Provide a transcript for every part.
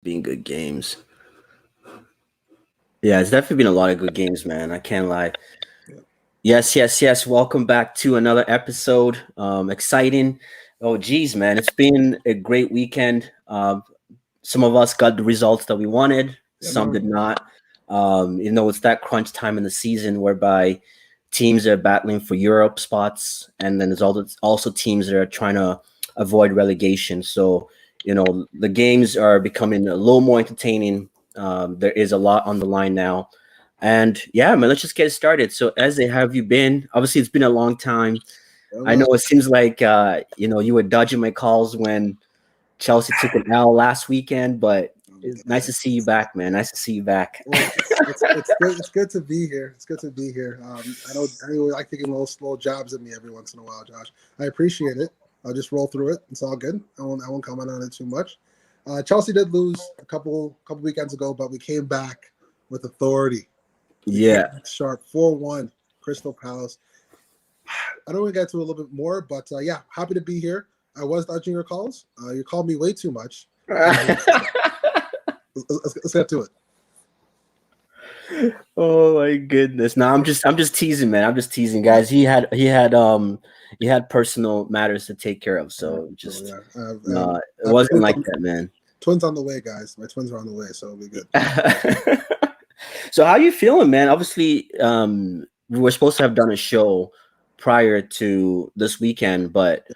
Being good games. Yeah, it's definitely been a lot of good games, man. I can't lie. Yeah. Yes, yes, yes. Welcome back to another episode. Exciting. Oh, geez, man. It's been a great weekend. Some of us got the results that we wanted, Yeah, some did man. not. It's that crunch time in the season whereby teams are battling for Europe spots, and then there's also teams that are trying to avoid relegation. So, the games are becoming a little more entertaining. There is a lot on the line now. And yeah, man, let's just get started. So, Eze, how have you been? Obviously, it's been a long time. Yeah, I know man. it seems like you were dodging my calls when Chelsea took an L last weekend, but it's nice to see you back, man. Nice to see you back. Well, it's good. It's good to be here. It's good to be here. I know like taking little slow jabs at me every once in a while, Josh. I appreciate it. I'll just roll through it. It's all good. I won't comment on it too much. Chelsea did lose a couple weekends ago, but we came back with authority. We came Yeah. back sharp, 4-1, Crystal Palace. I don't want to get to a little bit more, but yeah, happy to be here. I was dodging your calls. You called me way too much. Let's get to it. Oh my goodness. No, I'm just teasing, man. I'm just teasing, guys. He had personal matters to take care of, Yeah, so so just yeah, no, it I have wasn't like that, man. twins on the way, guys. My twins are on the way, so it'll be good. So how you feeling, man? Obviously, we were supposed to have done a show prior to this weekend, but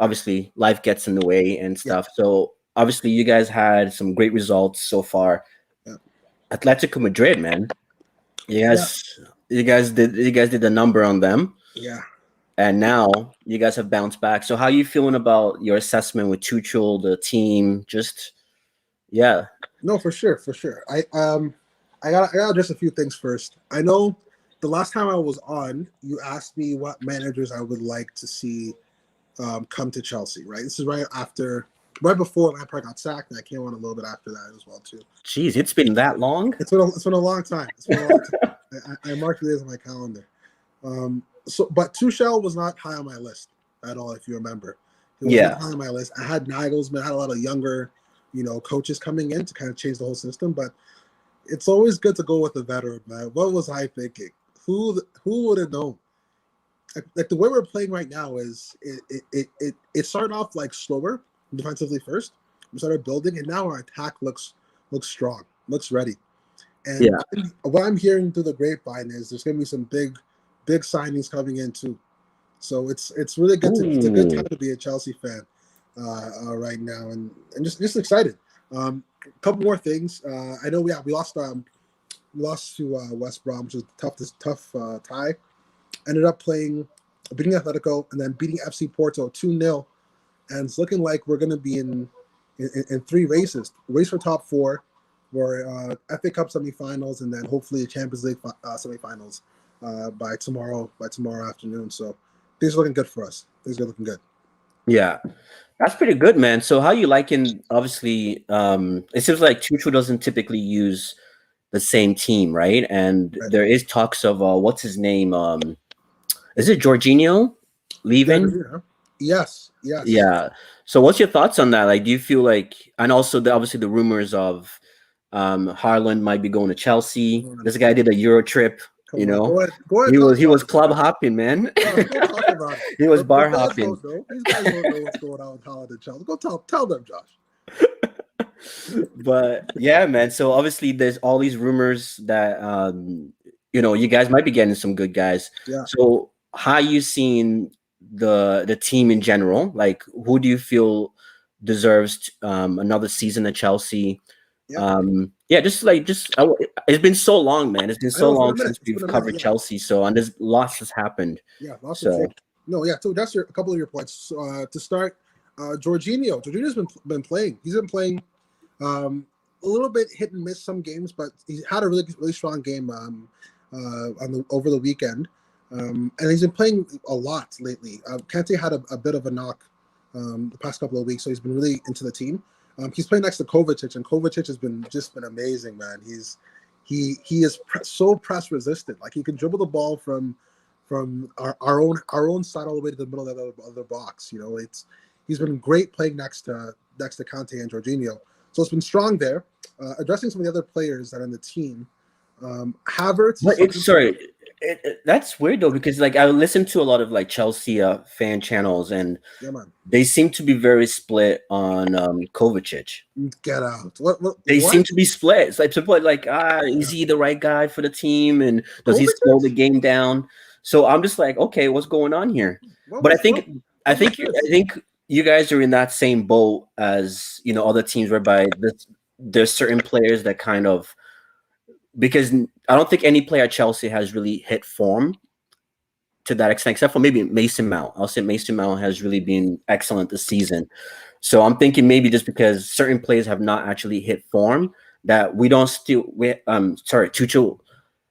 obviously life gets in the way and Yeah, stuff. So obviously you guys had some great results so far. yeah, Atletico Madrid, man. You yeah, guys you guys did the number on them, yeah. and now you guys have bounced back. So how you feeling about your assessment with Tuchel, the team? Just yeah. No, for sure, for sure. I got just a few things first. I know the last time I was on, you asked me what managers I would like to see come to Chelsea. Right, this is right before Lampard got sacked, and I came on a little bit after that as well too. Jeez, it's been that long? It's been a long time. It's been a long time. I marked the days on my calendar. But Tuchel was not high on my list at all. If you remember, he was not Yeah. high on my list. I had Nagelsmann, I had a lot of younger, coaches coming in to kind of change the whole system. But it's always good to go with the veteran, man. What was I thinking? Who would have known? Like the way we're playing right now is it started off like slower defensively first. We started building, and now our attack looks strong, looks ready. And Yeah. what I'm hearing through the grapevine is there's going to be some big signings coming in too. So it's really good it's a good time Ooh. to be a Chelsea fan right now, and just excited. A couple more things. I know we lost to West Brom, which was tough tie. Ended up beating Atletico and then beating FC Porto 2-0, and it's looking like we're going to be in three races: race for top four, for FA Cup semifinals, and then hopefully Champions League semifinals by tomorrow afternoon. So things are looking good for us. Things are looking good. Yeah. That's pretty good, man. So how you liking obviously it seems like Tuchel doesn't typically use the same team, right? And Right. there is talks of what's his name? Is it Jorginho Yeah, leaving? yeah. Yes, yes. Yeah. So what's your thoughts on that? Like, do you feel like, and also obviously the rumors of Haaland might be going to Chelsea. Come on, This guy did a Euro trip, you come on. know. Go ahead, He talk was he about was it, club Josh. hopping, man. Josh, go talk about it. He was The bar guys hopping. don't know. These guys don't know what's going on with Holland and Chelsea. Go tell them, Josh. But yeah, man. So obviously there's all these rumors that you guys might be getting some good guys. Yeah, So how you seen the team in general? Like who do you feel deserves another season at Chelsea? yeah. Yeah, it's been so long, man. It's been I so know it's been long a minute. since It's been we've a minute. covered Yeah, Chelsea. So and there's lots has happened. yeah. Lots of change. So No, yeah. So that's a couple of your points. So, to start, Jorginho. Jorginho's been playing. He's been playing a little bit hit and miss some games, but he had a really strong game over the weekend, and he's been playing a lot lately. Kante had a bit of a knock the past couple of weeks, so he's been really into the team. He's playing next to Kovacic, and Kovacic has been amazing, man. He is so press resistant. Like he can dribble the ball from our own side all the way to the middle of the box. He's been great playing next to Kante and Jorginho. So it's been strong there. Addressing some of the other players that are on the team, Havertz. But it's sorry, that's weird though because like I listen to a lot of like Chelsea fan channels and Yeah, man. they seem to be very split on Kovacic. Get out. What? They seem to be split. It's like people are like, is he the right guy for the team, and does he slow the Kovacic? game down? So I'm just like, okay, what's going on here? What But was, what, I what was think, this? I think you guys are in that same boat as other teams, whereby there's certain players that kind of because I don't think any player at Chelsea has really hit form to that extent, except for maybe Mason Mount. I'll say Mason Mount has really been excellent this season. So I'm thinking maybe just because certain players have not actually hit form, that Tuchel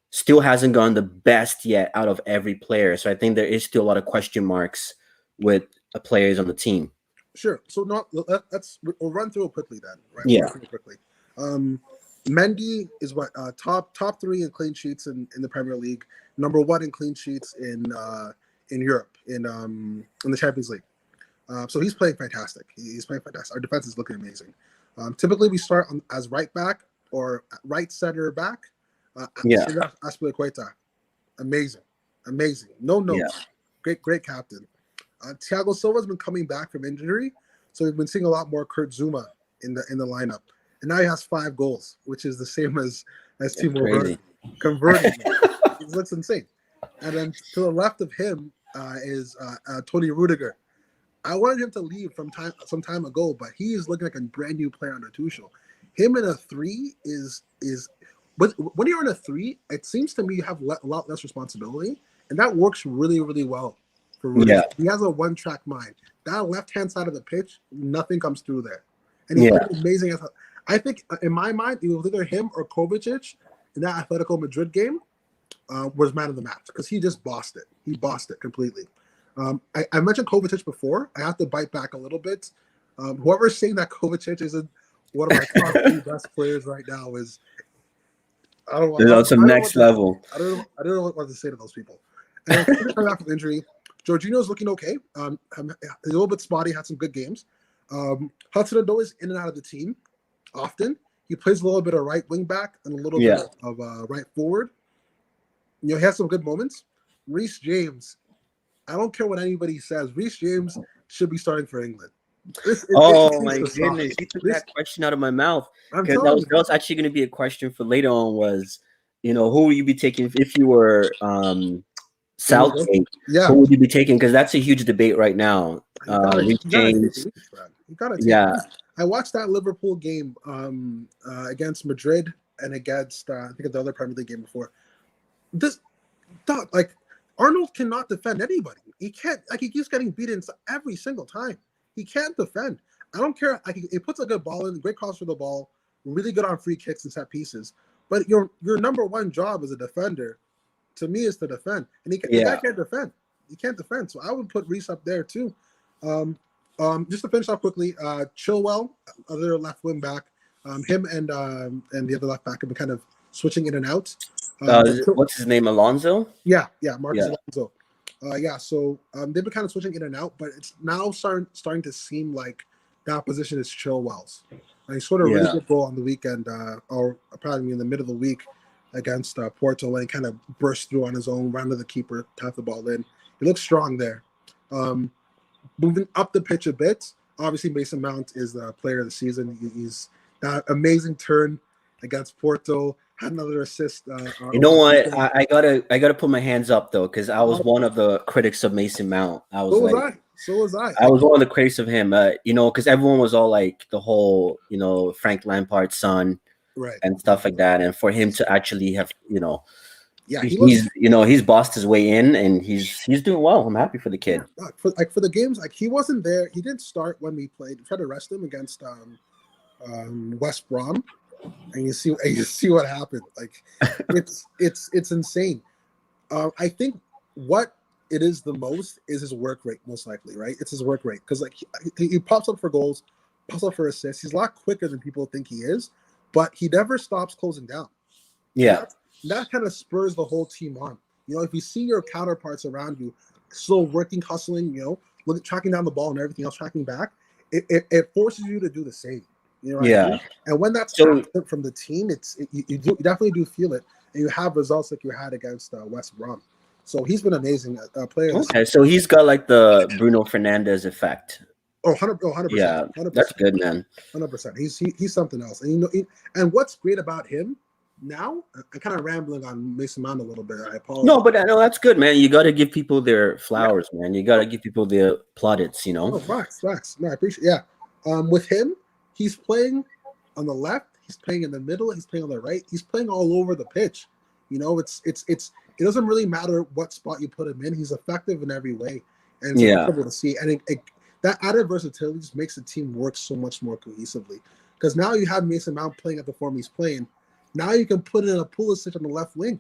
still hasn't gone the best yet out of every player. So I think there is still a lot of question marks with players on the team. Sure. So we'll run through it quickly then. Right. Yeah. We'll run through it quickly. Mendy is what top 3 in clean sheets in the Premier League, number 1 in clean sheets in Europe in the Champions League. So he's playing fantastic. He's playing fantastic. Our defense is looking amazing. Typically we start as right back or right center back. Aspilicueta, amazing. No notes. Yeah. Great captain. Thiago Silva's been coming back from injury, so we've been seeing a lot more Kurt Zuma in the lineup. And now he has 5 goals, which is the same as Timo Werner. Converting. It looks insane. And then to the left of him is Tony Rudiger. I wanted him to leave some time ago, but he is looking like a brand new player under Tuchel. Him in a 3 is but when you're in a 3, it seems to me you have a lot less responsibility, and that works really, really well for Rudiger. Yeah. He has a one-track mind. That left-hand side of the pitch, nothing comes through there. And he's amazing. I think, in my mind, it was either him or Kovacic in that Atletico Madrid game was man of the match because he just bossed it. He bossed it completely. I mentioned Kovacic before. I have to bite back a little bit. Whoever's saying that Kovacic isn't one of my top 3 best players right now is, I don't know. That's some next level. I don't know what to say to those people. And then coming back from injury, Jorginho's looking okay. He's a little bit spotty. Had some good games. Hudson-Odoi is in and out of the team often. He plays a little bit of right wing back and a little bit of right forward. He has some good moments. Reece James, I don't care what anybody says. Reece James should be starting for England. My goodness, you took that question out of my mouth. Because that was actually going to be a question for later on was, who would you be taking if you were Southgate? Yeah. Who would you be taking? Because that's a huge debate right now. Reece James. You gotta take I watched that Liverpool game against Madrid and against I think the other Premier League game before. Arnold cannot defend anybody. He can't. He keeps getting beaten every single time. He can't defend. I don't care. He puts a good ball in, great cross for the ball, really good on free kicks and set pieces. But your number 1 job as a defender, to me, is to defend. And the guy can't defend. He can't defend. So I would put Reece up there too. Just to finish off quickly, Chilwell, other left wing back, him and the other left back have been kind of switching in and out. What's his name? Alonso? Yeah, Marcus Alonso. So they've been kind of switching in and out, but it's now starting to seem like that position is Chilwell's. And he scored a really good goal on the weekend, or probably in the middle of the week against Porto, when he kind of burst through on his own, ran to the keeper, tapped the ball in. He looks strong there. Moving up the pitch a bit, obviously Mason Mount is the player of the season. He's that amazing turn against Porto. Had another assist. You know what? I gotta put my hands up though, because I was one of the critics of Mason Mount. So was I. I was one of the critics of him. Because everyone was all like the whole, Frank Lampard's son, right, and stuff like that. And for him to actually have, he's bossed his way in, and he's doing well. I'm happy for the kid. For the games, he wasn't there. He didn't start when we played. We tried to rest him against West Brom. And you see what happened. It's insane. I think what it is the most is his work rate, most likely, right? It's his work rate because he pops up for goals, pops up for assists. He's a lot quicker than people think he is, but he never stops closing down. Yeah, that kind of spurs the whole team on. If you see your counterparts around you still working, hustling, tracking down the ball and everything else, tracking back, it forces you to do the same. You know what I Yeah. mean? And when that's So absent from the team, you definitely do feel it, and you have results like you had against West Brom. So he's been amazing player. okay, so he's got like the Bruno Fernandez effect. Oh, 100%, Yeah, 100%, that's good, man. 100%. He's something else. And and what's great about him now? I'm kind of rambling on Mason Mount a little bit. I apologize. No, but I know that's good, man. You got to give people their Yeah. flowers, man. You got to give people their plaudits, you know. Oh, facts. No, I appreciate. Yeah. With him, he's playing on the left. He's playing in the middle. He's playing on the right. He's playing all over the pitch. You know, it doesn't really matter what spot you put him in. He's effective in every way, and it's Yeah, incredible to see. And that added versatility just makes the team work so much more cohesively. Because now you have Mason Mount playing at the form he's playing. Now you can put in a Pulisic on the left wing.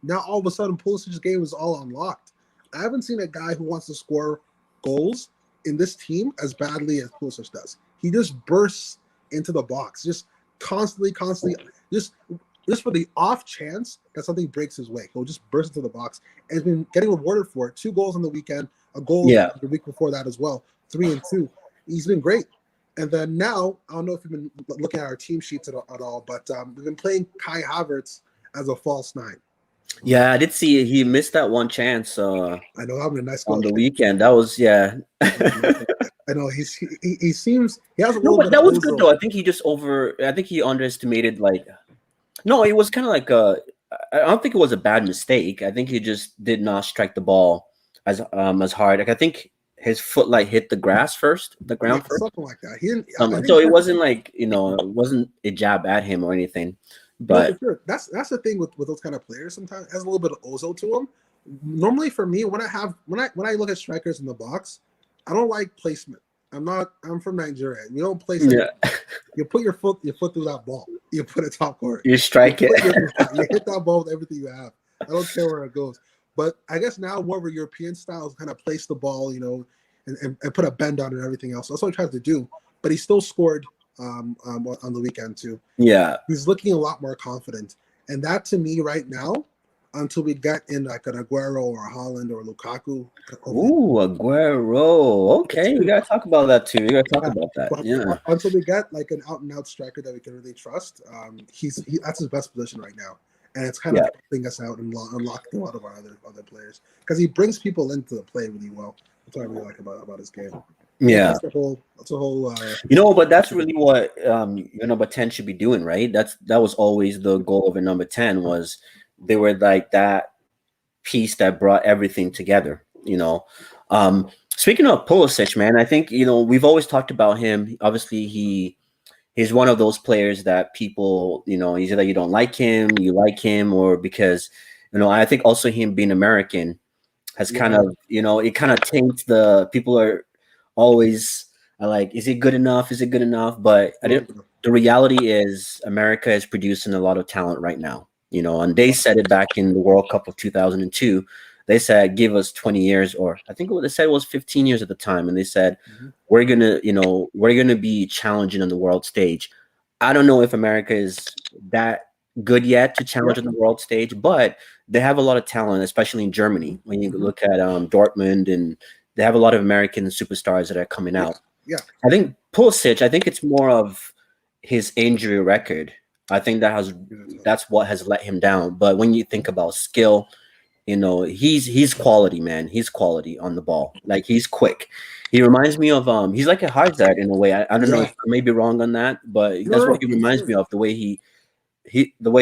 Now all of a sudden Pulisic's game is all unlocked. I haven't seen a guy who wants to score goals in this team as badly as Pulisic does. He just bursts into the box, just constantly, just for the off chance that something breaks his way. He'll just burst into the box and has been getting rewarded for it. 2 goals on the weekend, a goal yeah. the week before that as well. 3 and 2. He's been great. And then now, I don't know if you've been looking at our team sheets at all, but we've been playing Kai Havertz as a false 9. Yeah, I did see he missed that one chance I know, having a nice goal on the weekend. That was I know he seems he has a No, little but bit that of was good Ozil. though. I think he underestimated like. No, it was kind of like I don't think it was a bad mistake. I think he just did not strike the ball as hard. Like I think his foot like hit the ground first. Something like that. He didn't. I So think it wasn't like it wasn't a jab at him or anything. no, But for sure. That's the thing with those kind of players. Sometimes has a little bit of Ozil to him. Normally, for me, when I look at strikers in the box, I don't like placement. I'm from Nigeria. You don't place it. yeah, You put your foot through that ball. You put it top corner. you strike it. You hit that ball with everything you have. I don't care where it goes. But I guess now more of a European style is kind of place the ball, and put a bend on it and everything else. That's what he tries to do. But he still scored on the weekend too. Yeah. He's looking a lot more confident. And that to me right now, until we get in like an Aguero or a Haaland or Lukaku. Ooh, Aguero. Okay, we gotta talk about that too. We gotta talk about that. Yeah. Until we get like an out and out striker that we can really trust, that's his best position right now. And it's kind of helping us out and unlocking a lot of our other players because he brings people into the play really well. That's what I really like about his game. Yeah. That's a whole. But that's really what your number 10 should be doing, right? That was always the goal of a number 10 was they were like that piece that brought everything together. Speaking of Pulisic, man, I think we've always talked about him. Obviously, he's one of those players that people, he's either you don't like him, you like him, or because I think also him being American has kind of it kind of taints the people are always like, is it good enough? Is it good enough? But the reality is America is producing a lot of talent right now. And they said it back in the World Cup of 2002. They said, give us 20 years, or I think what they said was 15 years at the time. And they said, we're going to be challenging on the world stage. I don't know if America is that good yet to challenge on the world stage, but they have a lot of talent, especially in Germany. When you look at Dortmund, and they have a lot of American superstars that are coming out. Yeah. I think Pulisic, it's more of his injury record. I think that's what has let him down. But when you think about skill, he's quality, man. He's quality on the ball. Like, he's quick. He reminds me of he's like a Hazard in a way. I don't know if I may be wrong on that, but that's what he reminds me of. The way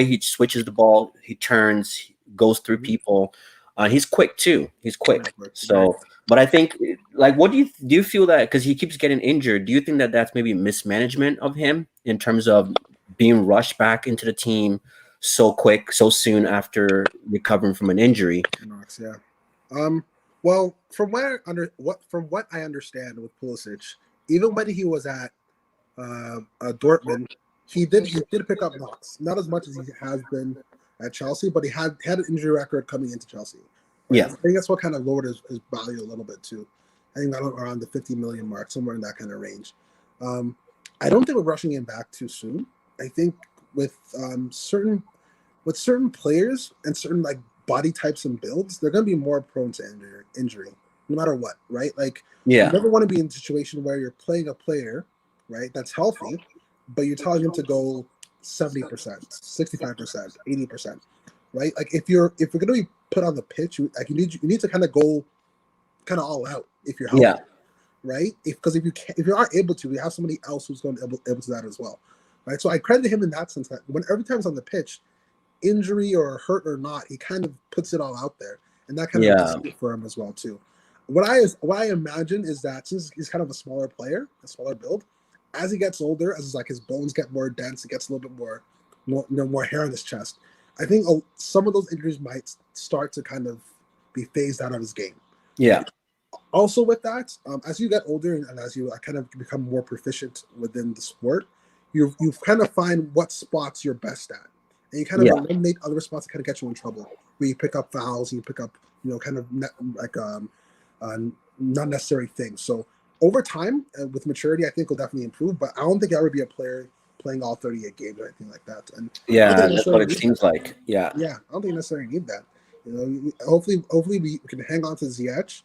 he switches the ball, he turns, goes through people. He's quick too. He's quick. So, but I think, like, what do you feel that because he keeps getting injured? Do you think that that's maybe mismanagement of him in terms of being rushed back into the team so quick, so soon after recovering from an injury? Yeah. Well, from what I understand with Pulisic, even when he was at Dortmund, he did pick up knocks. Not as much as he has been at Chelsea, but he had an injury record coming into Chelsea. Right? Yeah, I think that's what kind of lowered his value a little bit too. I think around the 50 million mark, somewhere in that kind of range. I don't think we're rushing him back too soon. I think with certain players and certain like body types and builds, they're going to be more prone to injury, no matter what, right? Like, you never want to be in a situation where you're playing a player, right, that's healthy, but you're telling him to go 70%, 65%, 80%, right? Like if you're going to be put on the pitch, you need to kind of go kind of all out if you're healthy, Yeah. right? Because if you aren't able to, we have somebody else who's going to be able to that as well, right? So I credit him in that sense that every time he's on the pitch, injury or hurt or not, he kind of puts it all out there, and that kind of Yeah. does it for him as well too. What I imagine is that since he's kind of a smaller player, a smaller build, as he gets older, as like his bones get more dense, he gets a little bit more hair on his chest. I think some of those injuries might start to kind of be phased out of his game. Yeah. Right? Also, with that, as you get older and as you kind of become more proficient within the sport, you kind of find what spots you're best at, and you kind of eliminate other spots that kind of get you in trouble. Where you pick up fouls, and you pick up kind of not necessary things. So over time, with maturity, I think will definitely improve. But I don't think I would be a player playing all 38 games or anything like that. And That's what it seems like. Yeah. Yeah, I don't think you necessarily need that. Hopefully we can hang on to Ziyech.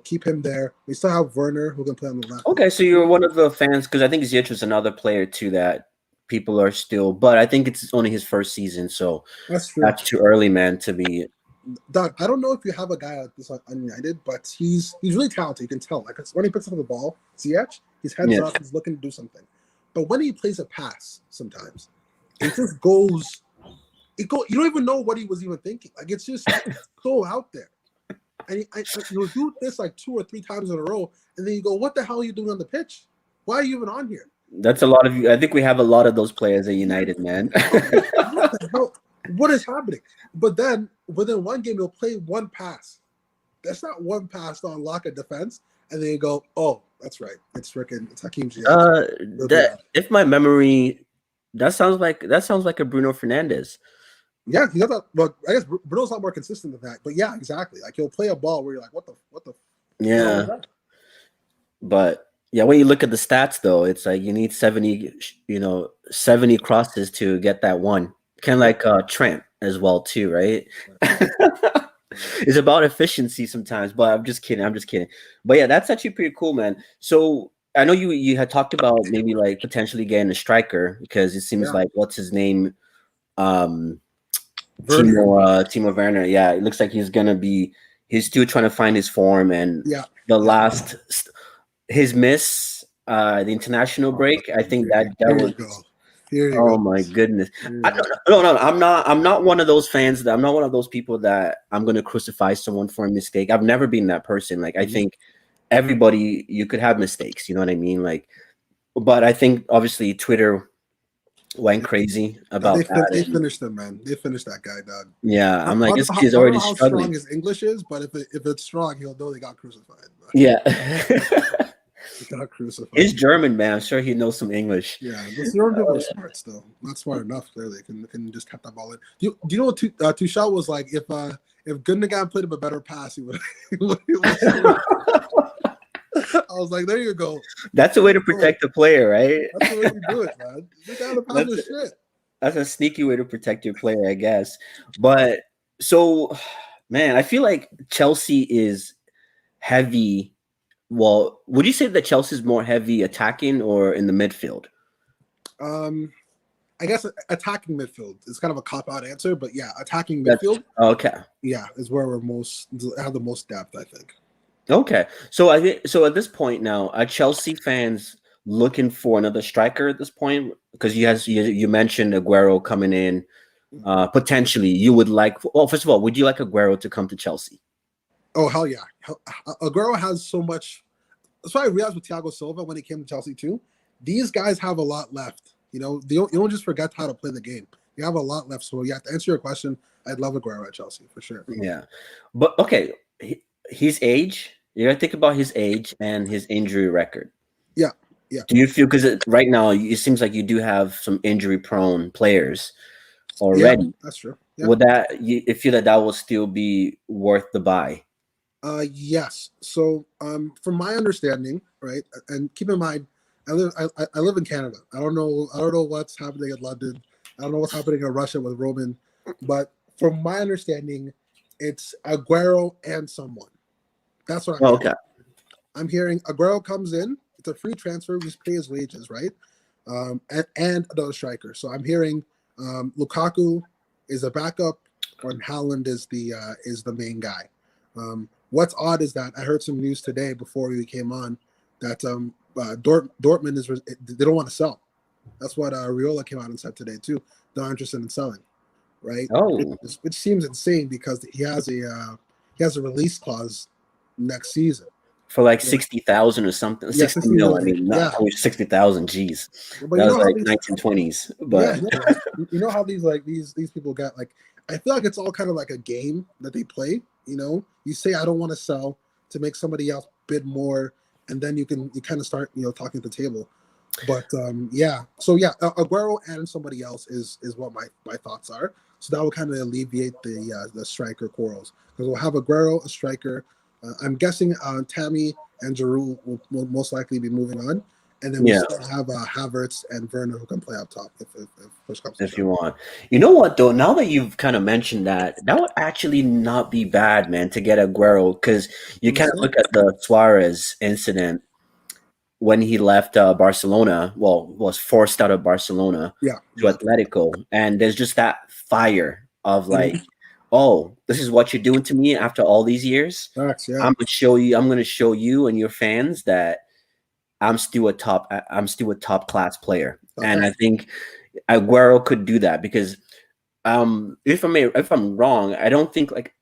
Keep him there. We still have Werner who can play on the left. Okay, so you're one of the fans because I think Ziyech was another player too that people are still, but I think it's only his first season, so that's true. That's too early, man, to be. Doug, I don't know if you have a guy like this on United, but he's really talented. You can tell. Like when he picks up the ball, Ziyech, his head's up, he's looking to do something. But when he plays a pass, sometimes it just goes. You don't even know what he was even thinking. Like it's just so out there. And you'll do this like 2 or 3 times in a row, and then you go, "What the hell are you doing on the pitch? Why are you even on here?" That's a lot of you. I think we have a lot of those players at United, man. What the hell? What is happening? But then within one game, you'll play one pass. That's not one pass to unlock a defense, and then you go, "Oh, that's right. It's Hakeem Ziyech." If my memory, that sounds like a Bruno Fernandes. Yeah, he got that. Well, I guess Bruno's a lot more consistent than that. But yeah, exactly. Like he'll play a ball where you're like, "What the?" Yeah. But yeah, when you look at the stats, though, it's like you need 70 crosses to get that one. Kind of like Trent as well, too, right? It's about efficiency sometimes, but I'm just kidding. But yeah, that's actually pretty cool, man. So I know you had talked about maybe like potentially getting a striker because it seems like what's his name, Timo Werner. Yeah, it looks like he's still trying to find his form, and his miss, the international break. I think that was. Oh my goodness! No, I'm not one of those fans. I'm not one of those people that I'm going to crucify someone for a mistake. I've never been that person. Like I think everybody, you could have mistakes. You know what I mean? Like, but I think obviously Twitter went crazy about that. They finished him, man. They finished that guy, dog. Yeah, I'm like, this kid's already struggling. How strong his English is, but if it's strong, he'll know they got crucified. Bro. Yeah. Got crucified. He's German, man. I'm sure he knows some English. Yeah, the German people are smart still. Not smart enough, clearly. Can just cut that ball in. Do you know what Tuchel was like? If Gundogan played him a better pass, he would. I was like, there you go. That's a way to protect the player, right? That's the way you do it, man. You gotta pass the shit. That's a sneaky way to protect your player, I guess. But so, man, I feel like Chelsea is heavy. Well, would you say that Chelsea is more heavy attacking or in the midfield? I guess attacking midfield is kind of a cop-out answer, but yeah, attacking midfield. Okay. Yeah, is where we're have the most depth, I think. Okay, so I think at this point now, are Chelsea fans looking for another striker at this point? Because you mentioned Aguero coming in, potentially. You would like. Well, first of all, would you like Aguero to come to Chelsea? Oh hell yeah! Aguero has so much. That's why I realized with Thiago Silva when he came to Chelsea too. These guys have a lot left. You don't just forget how to play the game. You have a lot left. So yeah, to answer your question, I'd love Aguero at Chelsea for sure. Yeah, but okay, his age. You gotta think about his age and his injury record. Yeah. Do you feel because right now it seems like you do have some injury-prone players already? Yeah, that's true. Yeah. Would you feel that will still be worth the buy? Yes. So, from my understanding, right, and keep in mind, I live in Canada. I don't know what's happening in London. I don't know what's happening in Russia with Roman, but from my understanding, it's Aguero and someone. That's what I'm hearing. I'm hearing Aguero comes in. It's a free transfer. We just pay his wages, right? and another striker. So I'm hearing Lukaku is a backup, and Haaland is the main guy. What's odd is that I heard some news today before we came on that Dortmund they don't want to sell. That's what Riola came out and said today too. They're not interested in selling, right? Oh, Which seems insane because he has a release clause next season for like 60,000 or something. Yeah, 60 mil. I mean, yeah. not 60,000. Jeez, But that you was know how like these 1920s. yeah, But right? You know how these people got like I feel like it's all kind of like a game that they play. You say I don't want to sell to make somebody else bid more, and then you kind of start talking at the table. But yeah, so yeah, Aguero and somebody else is what my thoughts are. So that will kind of alleviate the striker quarrels because we'll have Aguero, a striker. I'm guessing Tammy and Giroud will most likely be moving on, and then we yeah, still have Havertz and Werner who can play up top if push comes to if shove. you want, you know what though? Now that you've kind of mentioned that, that would actually not be bad, man, to get Aguero because you kind of Understand? look at the Suarez incident when he left Barcelona. Well, was forced out of Barcelona Yeah, to yeah. Atletico, and there's just that fire of like, Mhm. oh, this is what you're doing to me after all these years. Facts, yeah. I'm gonna show you and your fans that I'm still a top class player. And I think Aguero could do that because if I'm wrong, I don't think like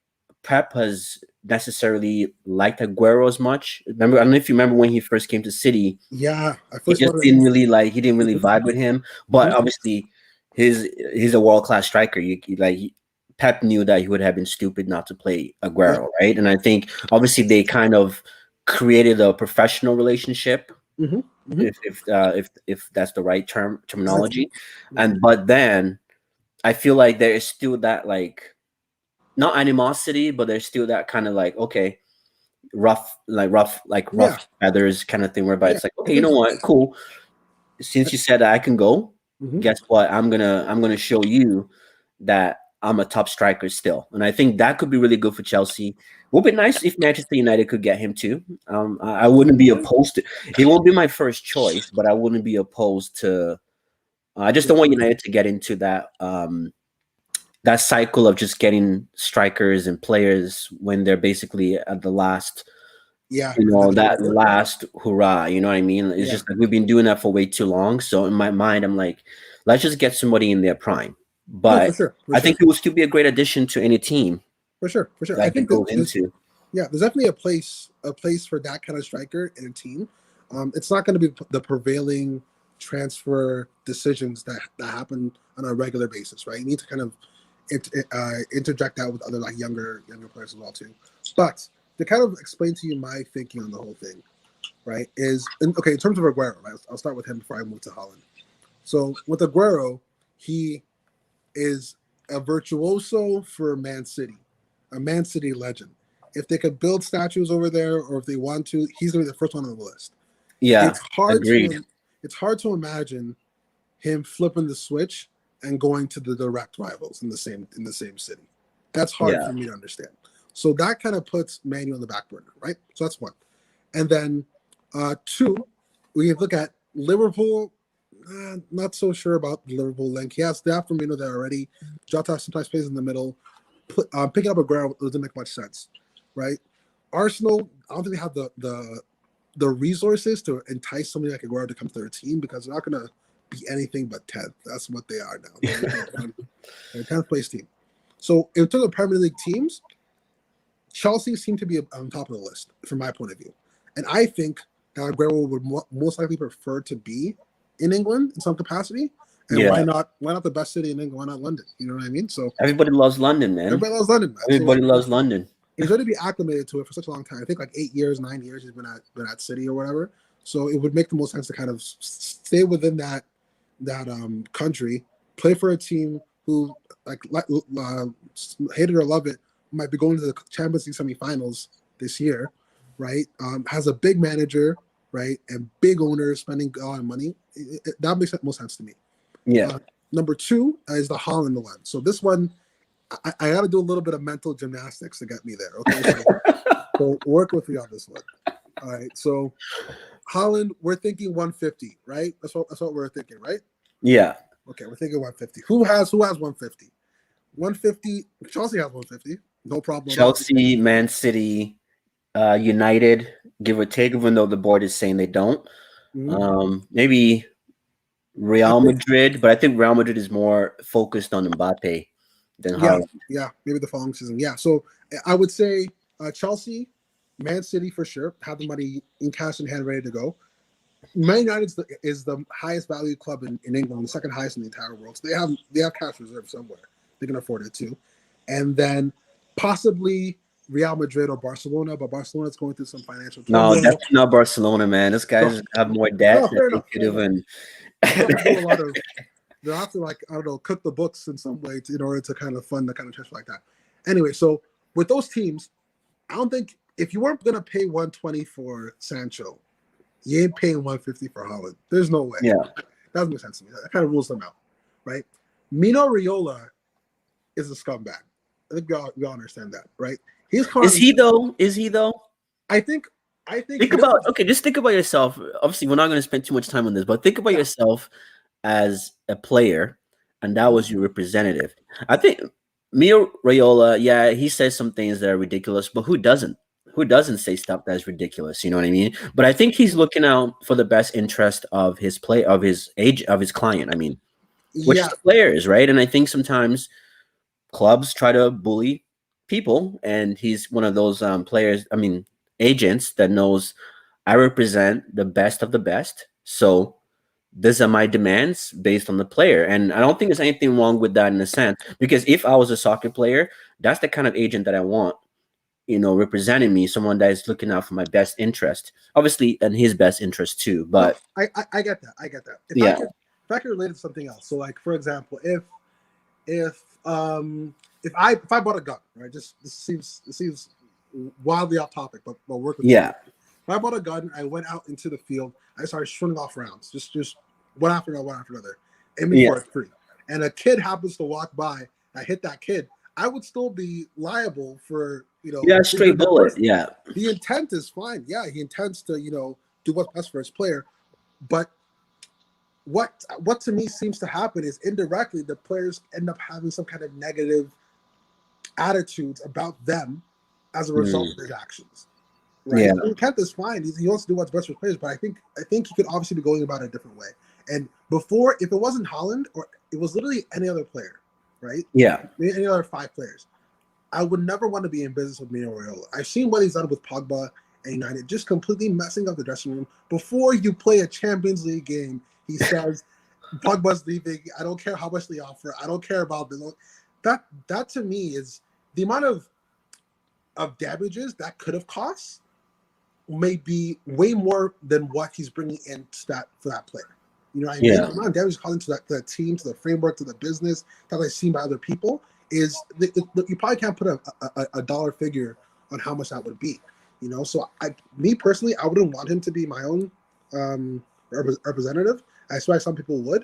Pep has necessarily liked Aguero as much. Remember, I don't know if you remember when he first came to City, Yeah, I he first just wanted. didn't really he didn't really vibe with him. But Mhm. obviously he's a world class striker. Pep knew that he would have been stupid not to play Yeah. Aguero, right? And I think obviously they kind of created a professional relationship, Hmm. Hmm. if that's the right Exactly. terminology. Yeah. And but then I feel like there is still that like not animosity, but there's still that kind of like okay, Yeah. rough feathers kind of thing whereby Yeah. it's like I okay, you think know so. what, cool, since you said that I can go, Hmm. guess what, I'm gonna show you that I'm a top striker still. And I think that could be really good for Chelsea. Would be nice if Manchester United could get him too. I wouldn't be opposed to. He won't be my first choice, but I wouldn't be opposed to. I just don't want United to get into that cycle of just getting strikers and players when they're basically at the last, Yeah. And then that last hurrah. You know what I mean? It's yeah. just like we've been doing that for way too long. So in my mind, I'm like, let's just get somebody in their prime. No, for But sure. For I sure. think it will still be a great addition to any team For sure. For sure. I that it think goes there's into. yeah, there's definitely a place for that kind of striker in a team. It's not going to be the prevailing transfer decisions that happen on a regular basis, right? You need to kind of interject that with other like younger players as well too. But to kind of explain to you my thinking on the whole thing, right? Okay in terms of Aguero, right? I'll start with him before I move to Holland. So with Aguero, he is a virtuoso for Man City, a Man City legend. If they could build statues over there, or if they want to, he's going to be the first one on the list. Yeah, It's hard agreed. to it's hard to imagine him flipping the switch and going to the direct rivals in the same city. That's hard Yeah, for me to understand. So that kind of puts Manu on the back burner, right? So that's one. And then two, we look at Liverpool. Not so sure about the Liverpool link. He has that from there already. Jota sometimes plays in the middle. Picking up Aguero doesn't make much sense, right? Arsenal, I don't think they have the resources to entice somebody like Aguero to come to their team because they're not going to be anything but 10th. That's what they are now. They're a 10th place team. So in terms of Premier League teams, Chelsea seem to be on top of the list from my point of view. And I think that Aguero would most likely prefer to be in England in some capacity. And yeah. why not the best city in England? Why not London? You know what I mean? So Everybody loves London, man. everybody loves London, man. So Everybody loves London. he's going to be acclimated to it for such a long time. I think like 8 years, 9 years he's been at City or whatever. So it would make the most sense to kind of stay within that country, play for a team who hate it or love it might be going to the Champions League semifinals this year, right? Has a big manager, right, and big owners spending a lot of money. That makes most sense to me. Yeah. Number two is the Holland one. So this one, I got to do a little bit of mental gymnastics to get me there. Okay, so work with me on this one. All right, so Holland, we're thinking 150, right? That's what we're thinking, right? Yeah. Okay, we're thinking 150. Who has 150? 150. Chelsea has 150. No problem at all. Chelsea, Man City, United, give or take, even though the board is saying they don't. Maybe Real Madrid, but I think Real Madrid is more focused on Mbappe than Haaland. Yeah, maybe the following season. Yeah, so I would say Chelsea, Man City for sure have the money in cash in hand, ready to go. Man United is the highest value club in England, the second highest in the entire world. So they have cash reserve somewhere. They can afford it too. And then possibly Real Madrid or Barcelona, but Barcelona's going through some financial No, turmoil. definitely not Barcelona, man. Those guys have more debt. No, fair They enough. could even. They'll have to do a lot of. They'll have to, like, I don't know, cook the books in some way in order to kind of fund the kind of trips like that. Anyway, so with those teams, I don't think if you weren't gonna pay 120 for Sancho, you ain't paying 150 for Holland. There's no way. Yeah, that doesn't make sense to me. That kind of rules them out, right? Mino Raiola is a scumbag. I think we all understand that, right? Is he though? Is he though? I think. Just think about yourself. Obviously, we're not going to spend too much time on this, but think about yourself as a player, and that was your representative. I think Mio Raiola, yeah, he says some things that are ridiculous, but who doesn't? Who doesn't say stuff that's ridiculous? You know what I mean? But I think he's looking out for the best interest of his of his client. I mean, which is the players, right? And I think sometimes clubs try to bully people, and he's one of those players. I mean, agents that knows I represent the best of the best. So these are my demands based on the player. And I don't think there's anything wrong with that in a sense, because if I was a soccer player, that's the kind of agent that I want, representing me, someone that is looking out for my best interest, obviously, and his best interest too. But I get that. I get that. If I could relate it to something else. So, like, for example, if I bought a gun, right? This seems wildly off topic, but work with me. If I bought a gun, I went out into the field, I started shooting off rounds, just one after another, aiming for a tree. And a kid happens to walk by, I hit that kid, I would still be liable for, straight bullet. Yeah. The intent is fine. Yeah, he intends to, do what's best for his player. But what to me seems to happen is indirectly the players end up having some kind of negative attitudes about them as a result of his actions. Right? Yeah. The intent is fine. He wants to do what's best for players, but I think he could obviously be going about it a different way. And before, if it wasn't Holland, or it was literally any other player, right? Yeah. Any other 5 players, I would never want to be in business with Mino Raiola. I've seen what he's done with Pogba and United, just completely messing up the dressing room. Before you play a Champions League game, he says, Pogba's leaving. I don't care how much they offer. I don't care about the that to me is the amount of damages that could have cost may be way more than what he's bringing in for that player. You know what I mean? The amount of damage causing to the team, to the framework, to the business that I've seen by other people is you probably can't put a dollar figure on how much that would be. So me personally, I wouldn't want him to be my own representative. I expect some people would,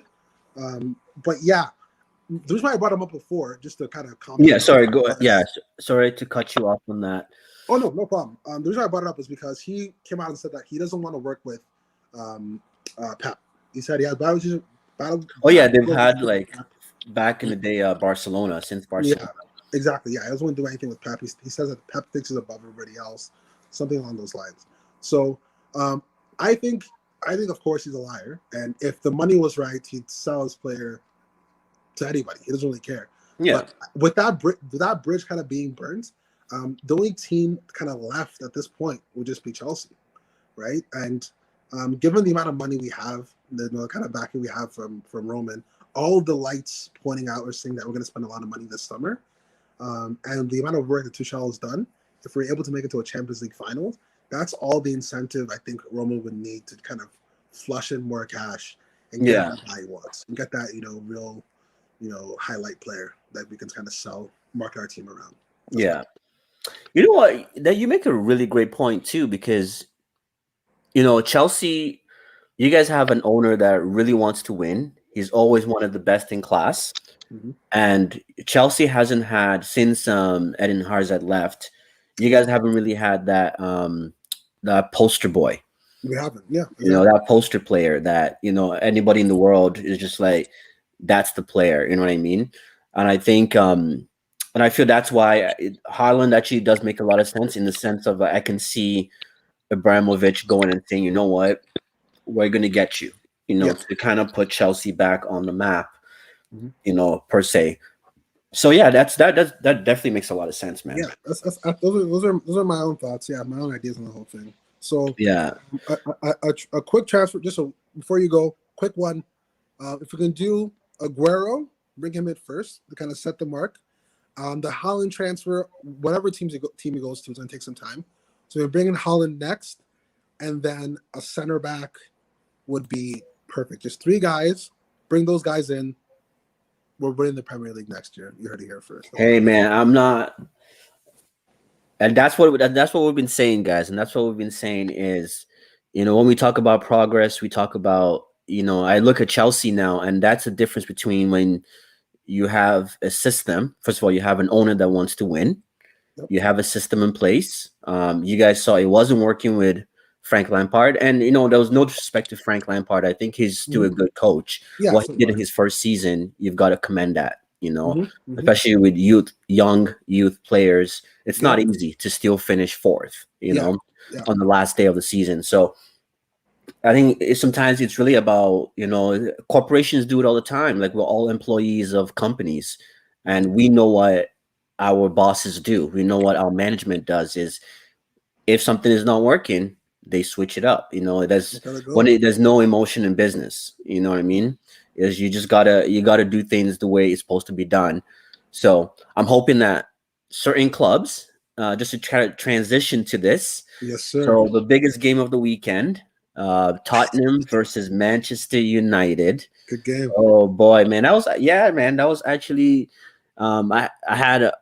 but yeah, the reason why I brought him up before, just to kind of comment. Yeah, sorry, go ahead. Yeah, sorry to cut you off on that. Oh no problem. The reason why I brought it up is because he came out and said that he doesn't want to work with Pep. He said he has battle. They've had like back in the day Barcelona, since Barcelona. Yeah, exactly. Yeah, I doesn't want to do anything with Pep. He says that Pep thinks he's above everybody else, something along those lines. So I think of course he's a liar, and if the money was right, he'd sell his player to anybody. He doesn't really care. Yeah. But with that bridge kind of being burned, the only team kind of left at this point would just be Chelsea, right? And given the amount of money we have, the kind of backing we have from Roman, all the lights pointing out or saying that we're going to spend a lot of money this summer, and the amount of work that Tuchel has done, if we're able to make it to a Champions League final, that's all the incentive I think Roman would need to kind of flush in more cash and get the guy he wants and get that real highlight player that we can kind of market our team around. Yeah. You know what? That you make a really great point too, because Chelsea, you guys have an owner that really wants to win. He's always one of the best in class. Mm-hmm. And Chelsea hasn't had, since Eden Hazard left, you guys haven't really had that poster boy. We haven't. Yeah, You know, exactly. that poster player that, you know, anybody in the world is just like, that's the player. You know what I mean? And I think, and I feel that's why Haaland actually does make a lot of sense in the sense of I can see Abramovich going and saying, you know what, we're going to get you, you know, Yeah. to kind of put Chelsea back on the map, Mhm. you know, per se. So yeah, that definitely makes a lot of sense, man. Yeah, those are my own thoughts. Yeah, my own ideas on the whole thing. So, Yeah. a quick transfer, before you go, quick one. If we can do Aguero, bring him in first to kind of set the mark. The Holland transfer, whatever team he goes to, is going to take some time. So we're bringing Holland next, and then a center back would be perfect. Just three guys. Bring those guys in. We're winning the Premier League next year. You heard it here first. Hey man, I'm not, and that's what we've been saying, guys, and that's what we've been saying is, you know, when we talk about progress, we talk about, you know, I look at Chelsea now, and that's the difference between when you have a system. First of all, you have an owner that wants to win. Yep. You have a system in place. You guys saw it wasn't working with Frank Lampard, and you know there was no disrespect to Frank Lampard. I think he's still a good coach. Yeah, What so he did in his first season, you've got to commend that. You know, mm-hmm. especially with young youth players, it's not easy to still finish fourth. You know, on the last day of the season. So I think sometimes it's really about, you know, corporations do it all the time. Like we're all employees of companies, and we know what our bosses do. We know what our management does. Is if something is not working, they switch it up. You know, there's no emotion in business. You know what I mean? Is you gotta do things the way it's supposed to be done. So I'm hoping that certain clubs, just to try to transition to this. Yes, sir. So the biggest game of the weekend, Tottenham versus Manchester United. Good game. Oh boy, man, that was actually, I had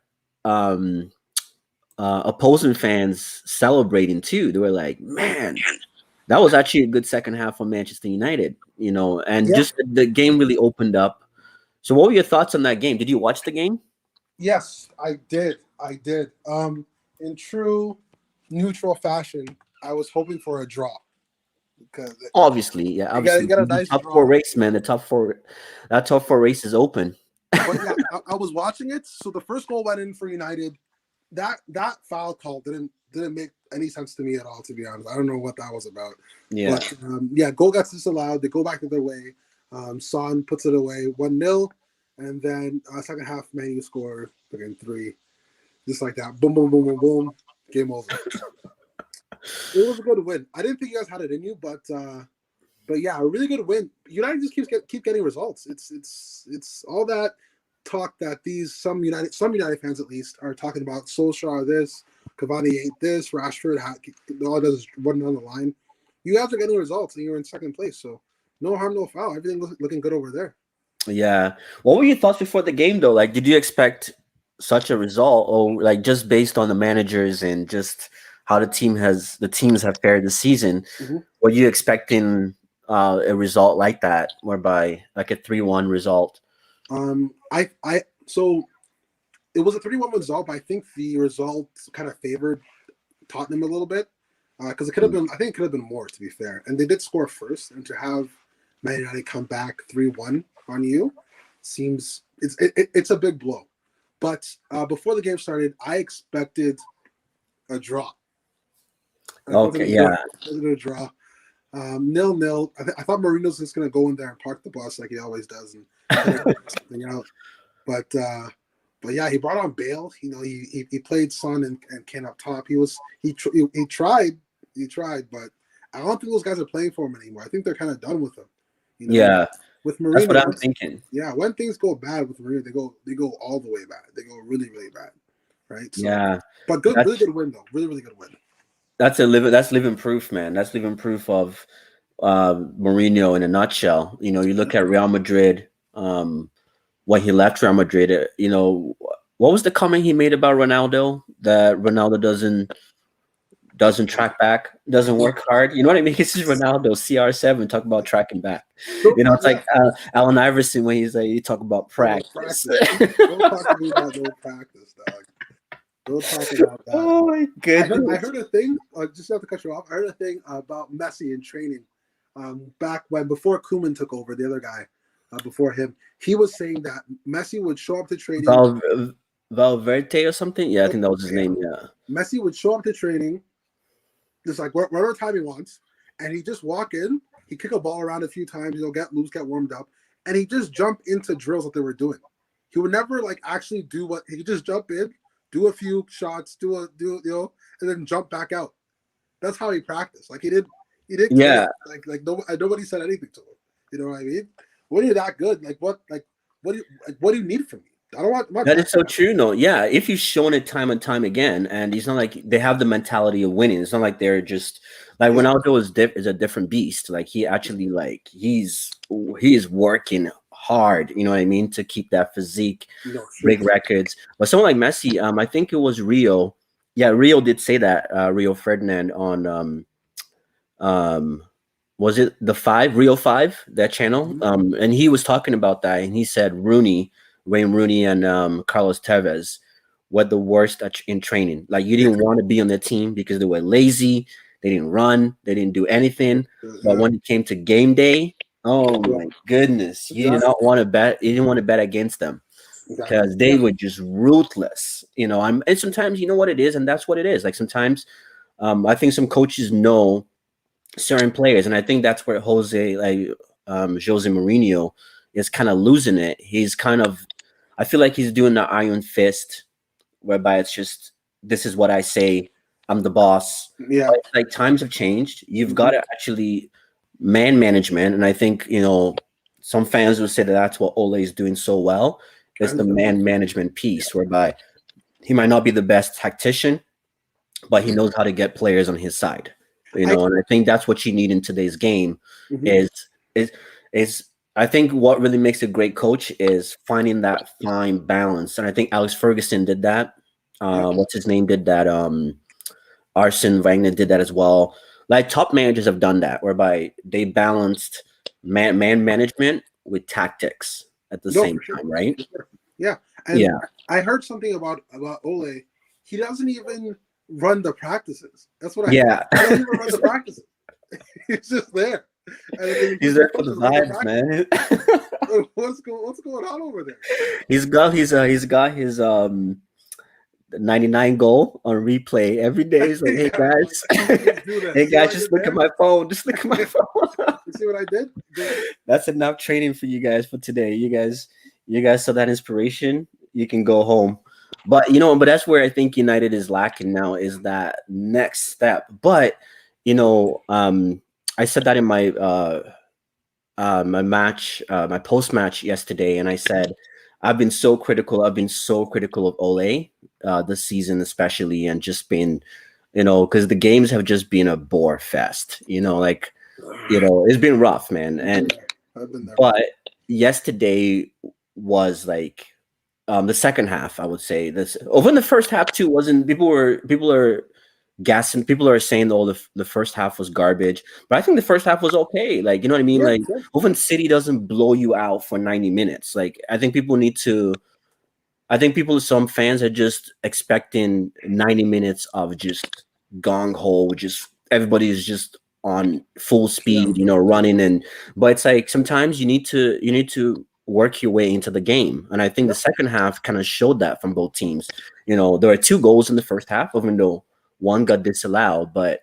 opposing fans celebrating too. They were like, man, that was actually a good second half for Manchester United, you know, and just the game really opened up. So what were your thoughts on that game? Did you watch the game? Yes, I did. In true neutral fashion, I was hoping for a draw because Obviously, yeah, you obviously. get a The nice top draw. four race, man. That top four race is open. But yeah, I was watching it. So the first goal went in for United. That foul call didn't make any sense to me at all. To be honest, I don't know what that was about. Yeah. But goal gets disallowed. They go back to their way. Son puts it away 1-0, and then second half, Man U score again 3, just like that. Boom, boom, boom, boom, boom. Game over. It was a good win. I didn't think you guys had it in you, but yeah, a really good win. United just keep getting results. It's all that talk that some United fans at least are talking about. Solskjaer this, Cavani ate this, Rashford all it does is run down the line. You guys are getting results, and you're in second place. So no harm, no foul. Everything looking good over there. Yeah. What were your thoughts before the game though? Like, did you expect such a result, or like just based on the managers and just how the teams have fared this season? Mm-hmm. Were you expecting a result like that, whereby like a 3-1 result? So it was a 3-1 result, but I think the result kind of favored Tottenham a little bit because it could have been. I think it could have been more, to be fair. And they did score first, and to have Man United come back 3-1 on you seems it's a big blow. But before the game started, I expected a draw. Okay, yeah. A draw. 0-0. I thought Mourinho's just going to go in there and park the bus like he always does and something out. But yeah, he brought on Bale. You know, he played Son and Kane up top. He tried, but I don't think those guys are playing for him anymore. I think they're kind of done with him. You know? Yeah, with Mourinho, that's what I'm thinking. Yeah, when things go bad with Mourinho, they go all the way bad. They go really, really bad, right? So, Yeah, but really good win though. Really, really good win. That's living proof, man. That's living proof of Mourinho in a nutshell. You know, you look at Real Madrid. When he left Real Madrid, you know, what was the comment he made about Ronaldo? That Ronaldo doesn't track back, doesn't work hard. You know what I mean? This is Ronaldo, CR7, talk about tracking back. You know, it's like Allen Iverson when he talk about practice. Don't talk to me about no practice, dog. Don't talk about that. Oh my I goodness. heard a thing. Just have to cut you off. I heard a thing about Messi in training. Back when before Koeman took over, the other guy before him, he was saying that Messi would show up to training. Valverde or something? Yeah, I think that was his Yeah. name. Yeah. Messi would show up to training, just like whatever time he wants, and he just walk in. He kick a ball around a few times, get loose, get warmed up, and he just jump into drills that they were doing. He would never like actually do what he could just jump in, do a few shots, and then jump back out. That's how he practiced. Like he did Yeah. like nobody said anything to him. You know what I mean? When you're that good, what do you need from me? I don't want. That is so true. No, yeah. If you've shown it time and time again, and it's not like they have the mentality of winning. It's not like they're just like Ronaldo is a different beast. Like he actually he is working hard. You know what I mean, to keep that physique, break records. But someone like Messi, I think it was Rio. Yeah, Rio did say that. Rio Ferdinand on was it the Rio 5, that channel? And he was talking about that, and he said Wayne Rooney and Carlos Tevez were the worst in training. Like you didn't want to be on the team because they were lazy, they didn't run, they didn't do anything. But when it came to game day, oh my goodness, you did not want to bet. You didn't want to bet against them because they were just ruthless. And sometimes you know what it is, and that's what it is. Like sometimes, I think some coaches know certain players, and I think that's where Jose Mourinho is kind of losing it. He's I feel like he's doing the iron fist, whereby it's just, this is what I say, I'm the boss. Yeah, but like times have changed. You've got to actually man management, and I think some fans will say that that's what Ole is doing so well. It's the man management piece, whereby he might not be the best tactician, but he knows how to get players on his side. And I think that's what you need in today's game. Is I think what really makes a great coach is finding that fine balance. And I think Alex Ferguson did that. What's his name did that? Arsene Wenger did that as well. Like top managers have done that, whereby they balanced man management with tactics at the same time, right? Yeah. And I heard something about Ole. He doesn't even run the practices. That's what I heard. He doesn't even run the practices. He's just there. He's there for the vibes, man. What's going on over there? He's got his 99 goal on replay every day. He's like, hey guys, hey guys, just look at my phone. Just look at my phone. You see what I did? That's enough training for you guys for today. You guys saw that inspiration. You can go home. But that's where I think United is lacking now, is that next step. But I said that in my my post match yesterday, and I said I've been so critical of Ole this season, especially, and just been because the games have just been a bore fest. It's been rough, man. And but yesterday was like the second half, I would say. This over in the first half too wasn't. People are gassing. People are saying the first half was garbage, but I think the first half was okay. Like, you know what I mean? Like, Open City doesn't blow you out for 90 minutes. Like, I think some fans are just expecting 90 minutes of just gong ho, just everybody is just on full speed, running. But it's like sometimes you need to work your way into the game. And I think the second half kind of showed that from both teams. There are 2 goals in the first half, even though one got disallowed, but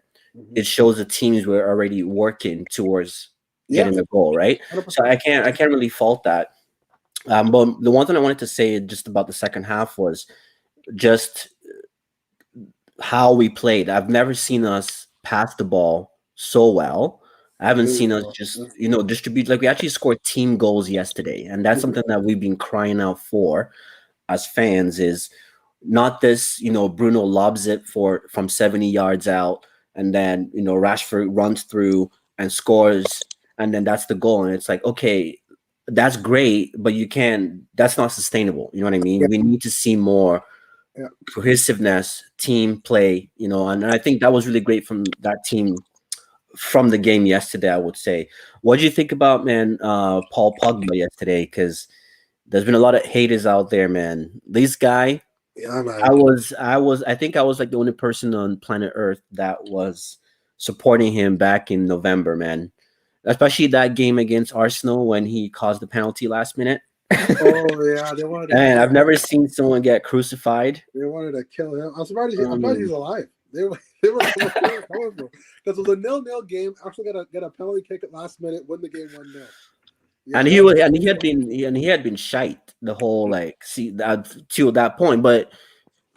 it shows the teams were already working towards getting a goal, right? 100%. So I can't really fault that. But the one thing I wanted to say just about the second half was just how we played. I've never seen us pass the ball so well. I haven't seen us just, distribute. Like, we actually scored team goals yesterday. And that's something that we've been crying out for as fans, is not this, Bruno lobs it from 70 yards out, and then, Rashford runs through and scores, and then that's the goal. And it's like, okay, that's great, but that's not sustainable. You know what I mean? We need to see more cohesiveness, team play, and I think that was really great from that team from the game yesterday, I would say. What do you think about, man, Paul Pogba yesterday? Because there's been a lot of haters out there, man. This guy, Yeah, I man. was, I think I was like the only person on planet Earth that was supporting him back in November, man. Especially that game against Arsenal when he caused the penalty last minute. Oh yeah, they wanted to And kill I've never him. seen someone get crucified. They wanted to kill him. I'm surprised he's Um, alive. They were coming for him. Because it was a 0-0 game. Actually got a penalty kick at last minute, win the game 1-0. Yeah, and that was he had been shite the whole like see that to that point, but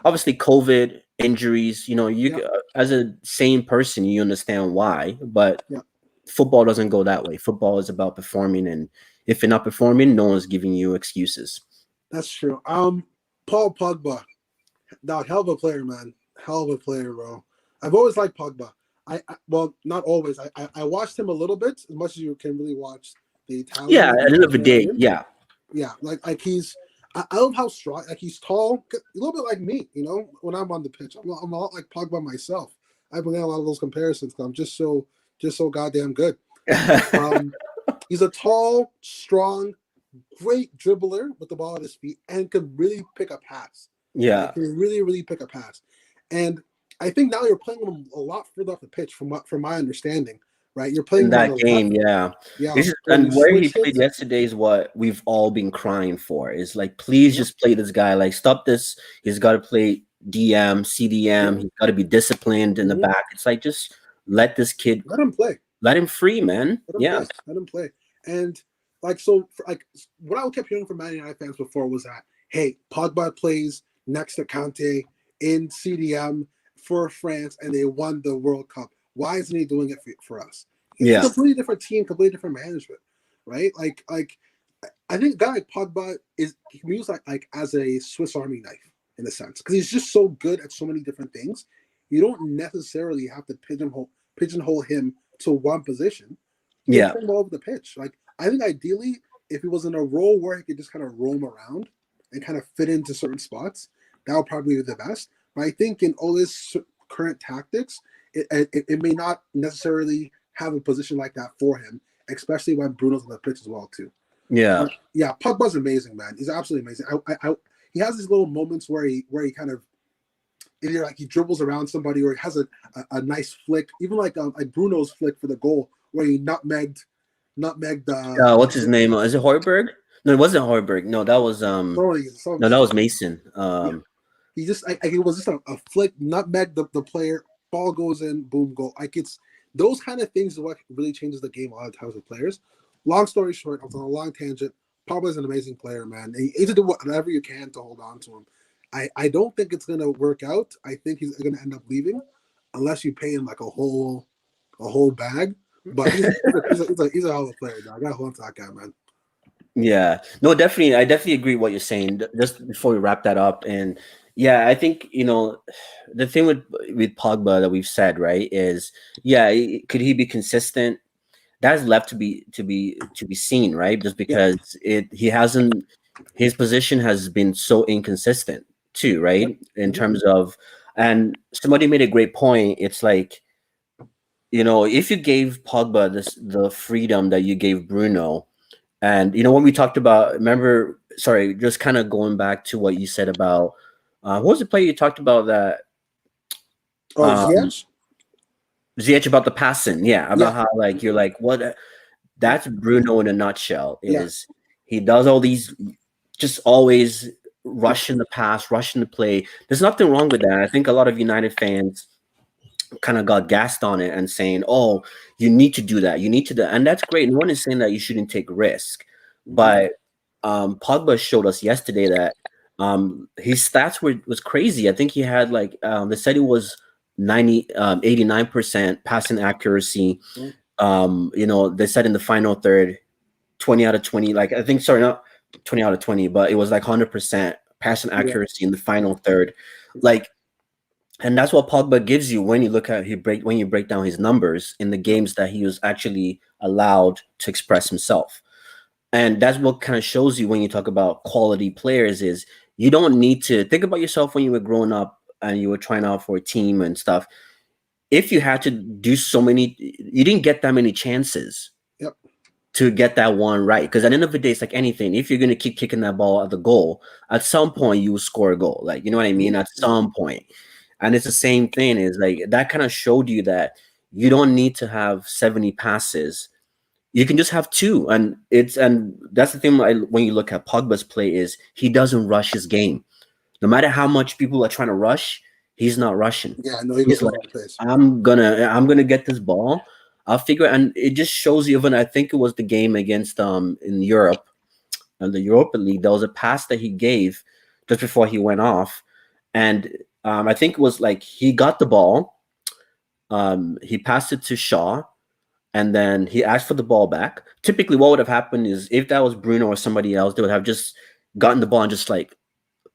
obviously COVID injuries. You know, yeah, as a sane person, you understand why, but yeah. football doesn't go that way. Football is about performing, and if you're not performing, no one's giving you excuses. That's true. Paul Pogba, dog, hell of a player, man. Hell of a player, bro. I've always liked Pogba. Well, not always. I watched him a little bit, as much as you can really watch the Yeah, Italian at and the end of the day, Mediterranean. yeah, Yeah, like he's. I love how strong. Like he's tall, a little bit like me. You know, when I'm on the pitch, I'm a lot like Pogba myself. I've been getting a lot of those comparisons. 'Cause I'm just so goddamn good. Um, he's a tall, strong, great dribbler with the ball at his feet and can really pick a pass. yeah. Like can really, really pick a pass. And I think now you're playing him a lot further off the pitch from my understanding, right? You're playing In him on that the game, left. yeah. Yeah. This is When you and where he switch played it, yesterday is what we've all been crying for. Is like, please yeah, just play this guy. Like, stop this. He's got to play DM, yeah. CDM. He's got to be disciplined in the Mhm. back. It's like just let this kid, Let him play. let him free, man. Let him Yeah, play. Let him play. And like so, like what I kept hearing from Man United fans before was that, hey, Pogba plays next to Kante in CDM for France, and they won the World Cup. Why isn't he doing it for us? It's a yeah, completely different team, completely different management, right? Like I think a guy like Pogba he can be used like as a Swiss Army knife in a sense because he's just so good at so many different things. You don't necessarily have to pigeonhole him to one position. You can yeah, play him all over the pitch. Like I think ideally, if he was in a role where he could just kind of roam around and kind of fit into certain spots, that would probably be the best. But I think in all his current tactics, it may not necessarily have a position like that for him, especially when Bruno's on the pitch as well too. yeah. Yeah, Pogba's amazing, man. He's absolutely amazing. He has these little moments where he kind of either like he dribbles around somebody or he has a nice flick, even like Bruno's flick for the goal where he nutmegged What's his name? Is it Hoiberg? No, it wasn't Hoiberg. No, that was some no, that was Mason. yeah. He just it was just a flick, nutmeg the player, ball goes in, boom, goal. Like it's those kind of things is what really changes the game a lot of times with players. Long story short, I was on a long tangent. Pogba's an amazing player, man. He needs to do whatever you can to hold on to him. I don't think it's gonna work out. I think he's gonna end up leaving unless you pay him like a whole bag. But he's a hell of a player, dog. I gotta hold on to that guy, man. Yeah, no, definitely. I definitely agree with what you're saying. Just before we wrap that up, and yeah, I think the thing with Pogba that we've said right is yeah, could he be consistent? That's left to be seen, right? Just Yeah. because he hasn't his position has been so inconsistent too, Yep. right? In Mhm. terms of and somebody made a great point. It's like if you gave Pogba the freedom that you gave Bruno. And when we talked about, remember, sorry, just kind of going back to what you said about what was the play you talked about that Oh, um Ziyech? Ziyech about the passing, yeah, Yeah. about how like you're like what that's Bruno in a nutshell Yeah. is he does all these just always rushing the pass, rushing the play. There's nothing wrong with that. I think a lot of United fans kind of got gassed on it and saying, "Oh, you need to do that. You need to do," and that's great. No one is saying that you shouldn't take risk, Mhm. but Pogba showed us yesterday that his stats was crazy. I think he had like they said it was 89% passing accuracy. Mhm. They said in the final third, 20 out of 20. Like I think, sorry, not 20 out of 20, but it was like 100% passing Yeah. accuracy in the final third. Like and that's what Pogba gives you when you look at when you break down his numbers in the games that he was actually allowed to express himself. And that's what kind of shows you when you talk about quality players is you don't need to think about yourself when you were growing up and you were trying out for a team and stuff. If you had to do so many, you didn't get that many chances. Yep. to get that one right. Because at the end of the day, it's like anything. If you're going to keep kicking that ball at the goal, at some point you will score a goal. Like, you know what I mean? At some point. And it's the same thing. Is like that kind of showed you that you don't need to have 70 passes. You can just have two. And that's the thing when you look at Pogba's play is he doesn't rush his game. No matter how much people are trying to rush, he's not rushing. Yeah, no, he He's goes like, at pace. I'm gonna get this ball. I'll figure, and it just shows you. Even I think it was the game against in Europe, and the Europa League. There was a pass that he gave just before he went off, and I think it was like he got the ball. He passed it to Shaw, and then he asked for the ball back. Typically, what would have happened is if that was Bruno or somebody else, they would have just gotten the ball and just like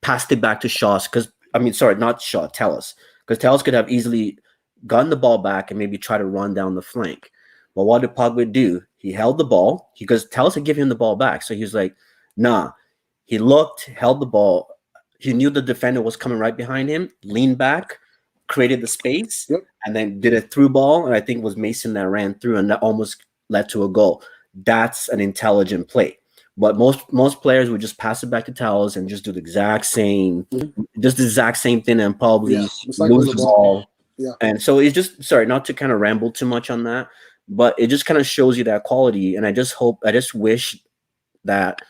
passed it back to Shaw. Because not Shaw, Tellus, because Tellus could have easily gotten the ball back and maybe try to run down the flank. But what did Pogba do? He held the ball because Tellus had given him the ball back. So he was like, nah. He looked, held the ball. He knew the defender was coming right behind him, leaned back, created the space, and then did a through ball. And I think it was Mason that ran through, and that almost led to a goal. That's an intelligent play. But most players would just pass it back to Towels and just do the exact same thing and probably lose the ball. Yeah. And so it's just, sorry, not to kind of ramble too much on that, but it just kind of shows you that quality. And I just wish that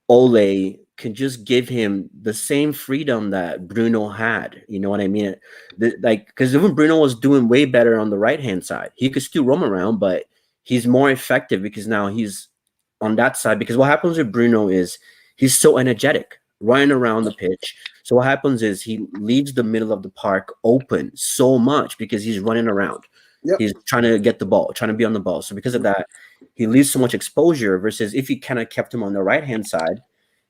Ole can just give him the same freedom that Bruno had. You know what I mean? Because even Bruno was doing way better on the right-hand side. He could still roam around, but he's more effective because now he's on that side. Because what happens with Bruno is he's so energetic, running around the pitch. So what happens is he leaves the middle of the park open so much because he's running around. Yep. He's trying to get the ball, trying to be on the ball. So because of that, he leaves so much exposure versus if you kind of kept him on the right-hand side,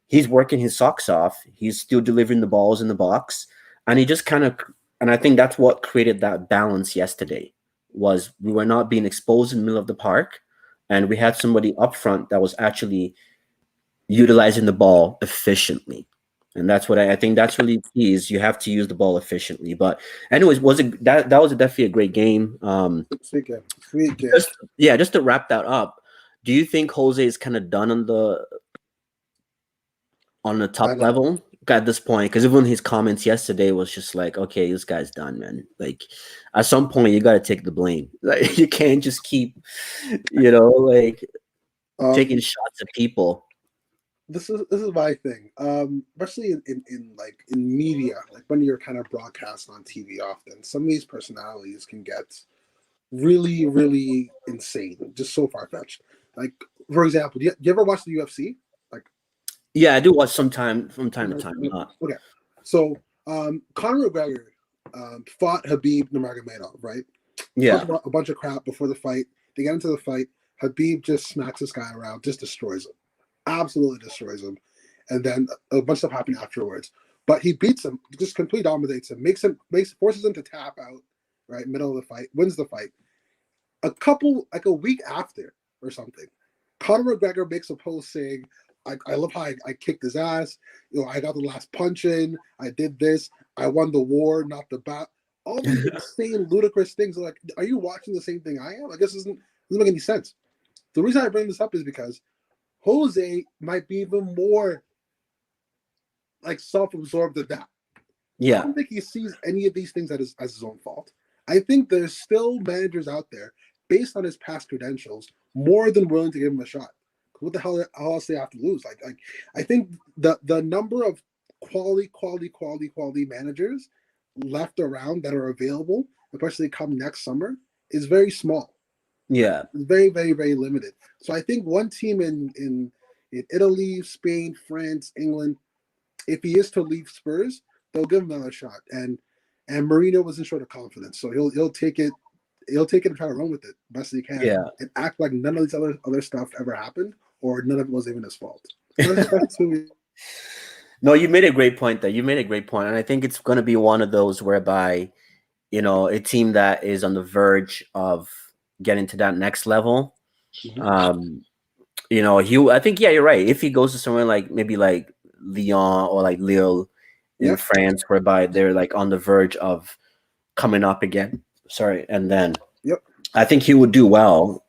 he's working his socks off. He's still delivering the balls in the box. And he just kind of, and I think that's what created that balance yesterday was we were not being exposed in the middle of the park. And we had somebody up front that was actually utilizing the ball efficiently. And that's what I think that's really key is you have to use the ball efficiently. But anyways, that was definitely a great game. Sweet game. Just to wrap that up, do you think Jose is kind of done on the top level at this point? Because even his comments yesterday was just like, okay, this guy's done, man. Like at some point you got to take the blame. Like you can't just keep, taking shots at people. This is my thing. Especially in media, like when you're kind of broadcast on TV often, some of these personalities can get really, really insane, just so far-fetched. Like, for example, do you ever watch the UFC? Yeah, I do watch from time to time. Okay, so Conor McGregor fought Khabib Nurmagomedov, right? Yeah, a bunch of crap before the fight. They get into the fight. Khabib just smacks this guy around, just destroys him, absolutely destroys him, and then a bunch of stuff happened afterwards. But he beats him, just completely dominates him, forces him to tap out, right, middle of the fight, wins the fight. A week after or something, Conor McGregor makes a post saying, I love how I kicked his ass. I got the last punch in. I did this. I won the war, not the bat. All these insane, ludicrous things. Like, are you watching the same thing I am? I guess it doesn't make any sense. The reason I bring this up is because Jose might be even more self-absorbed than that. Yeah. I don't think he sees any of these things as his own fault. I think there's still managers out there, based on his past credentials, more than willing to give him a shot. What the hell else they have to lose? I think the number of quality managers left around that are available, especially come next summer, is very small. Yeah, very, very, very limited. So I think one team in Italy, Spain, France, England, if he is to leave Spurs, they'll give him another shot. And Mourinho wasn't short of confidence, so he'll take it. He'll take it and try to run with it best he can. Yeah, and act like none of these other stuff ever happened, or none of it was even his fault. No, you made a great point there. You made a great point, and I think it's going to be one of those whereby, a team that is on the verge of getting to that next level. Mm-hmm. I think you're right. If he goes to somewhere like maybe like Lyon or like Lille in France, whereby they're like on the verge of coming up again. Sorry, and then I think he would do well.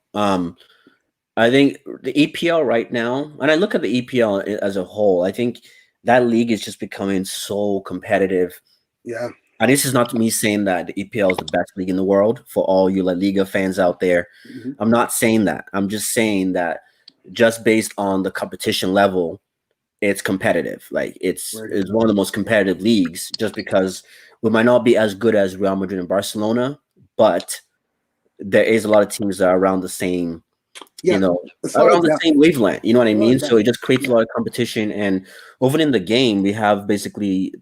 I think the EPL right now, and I look at the EPL as a whole, I think that league is just becoming so competitive. Yeah. And this is not me saying that the EPL is the best league in the world for all you La Liga fans out there. Hmm. I'm not saying that. I'm just saying that just based on the competition level, it's competitive. Like Right. it's one of the most competitive leagues just because we might not be as good as Real Madrid and Barcelona, but there is a lot of teams that are around the same, you Yeah. know, It's a lot of around the depth. same wavelength. You know what I A lot mean? of So depth. it just creates a Yeah. lot of competition. And over in the game, we have basically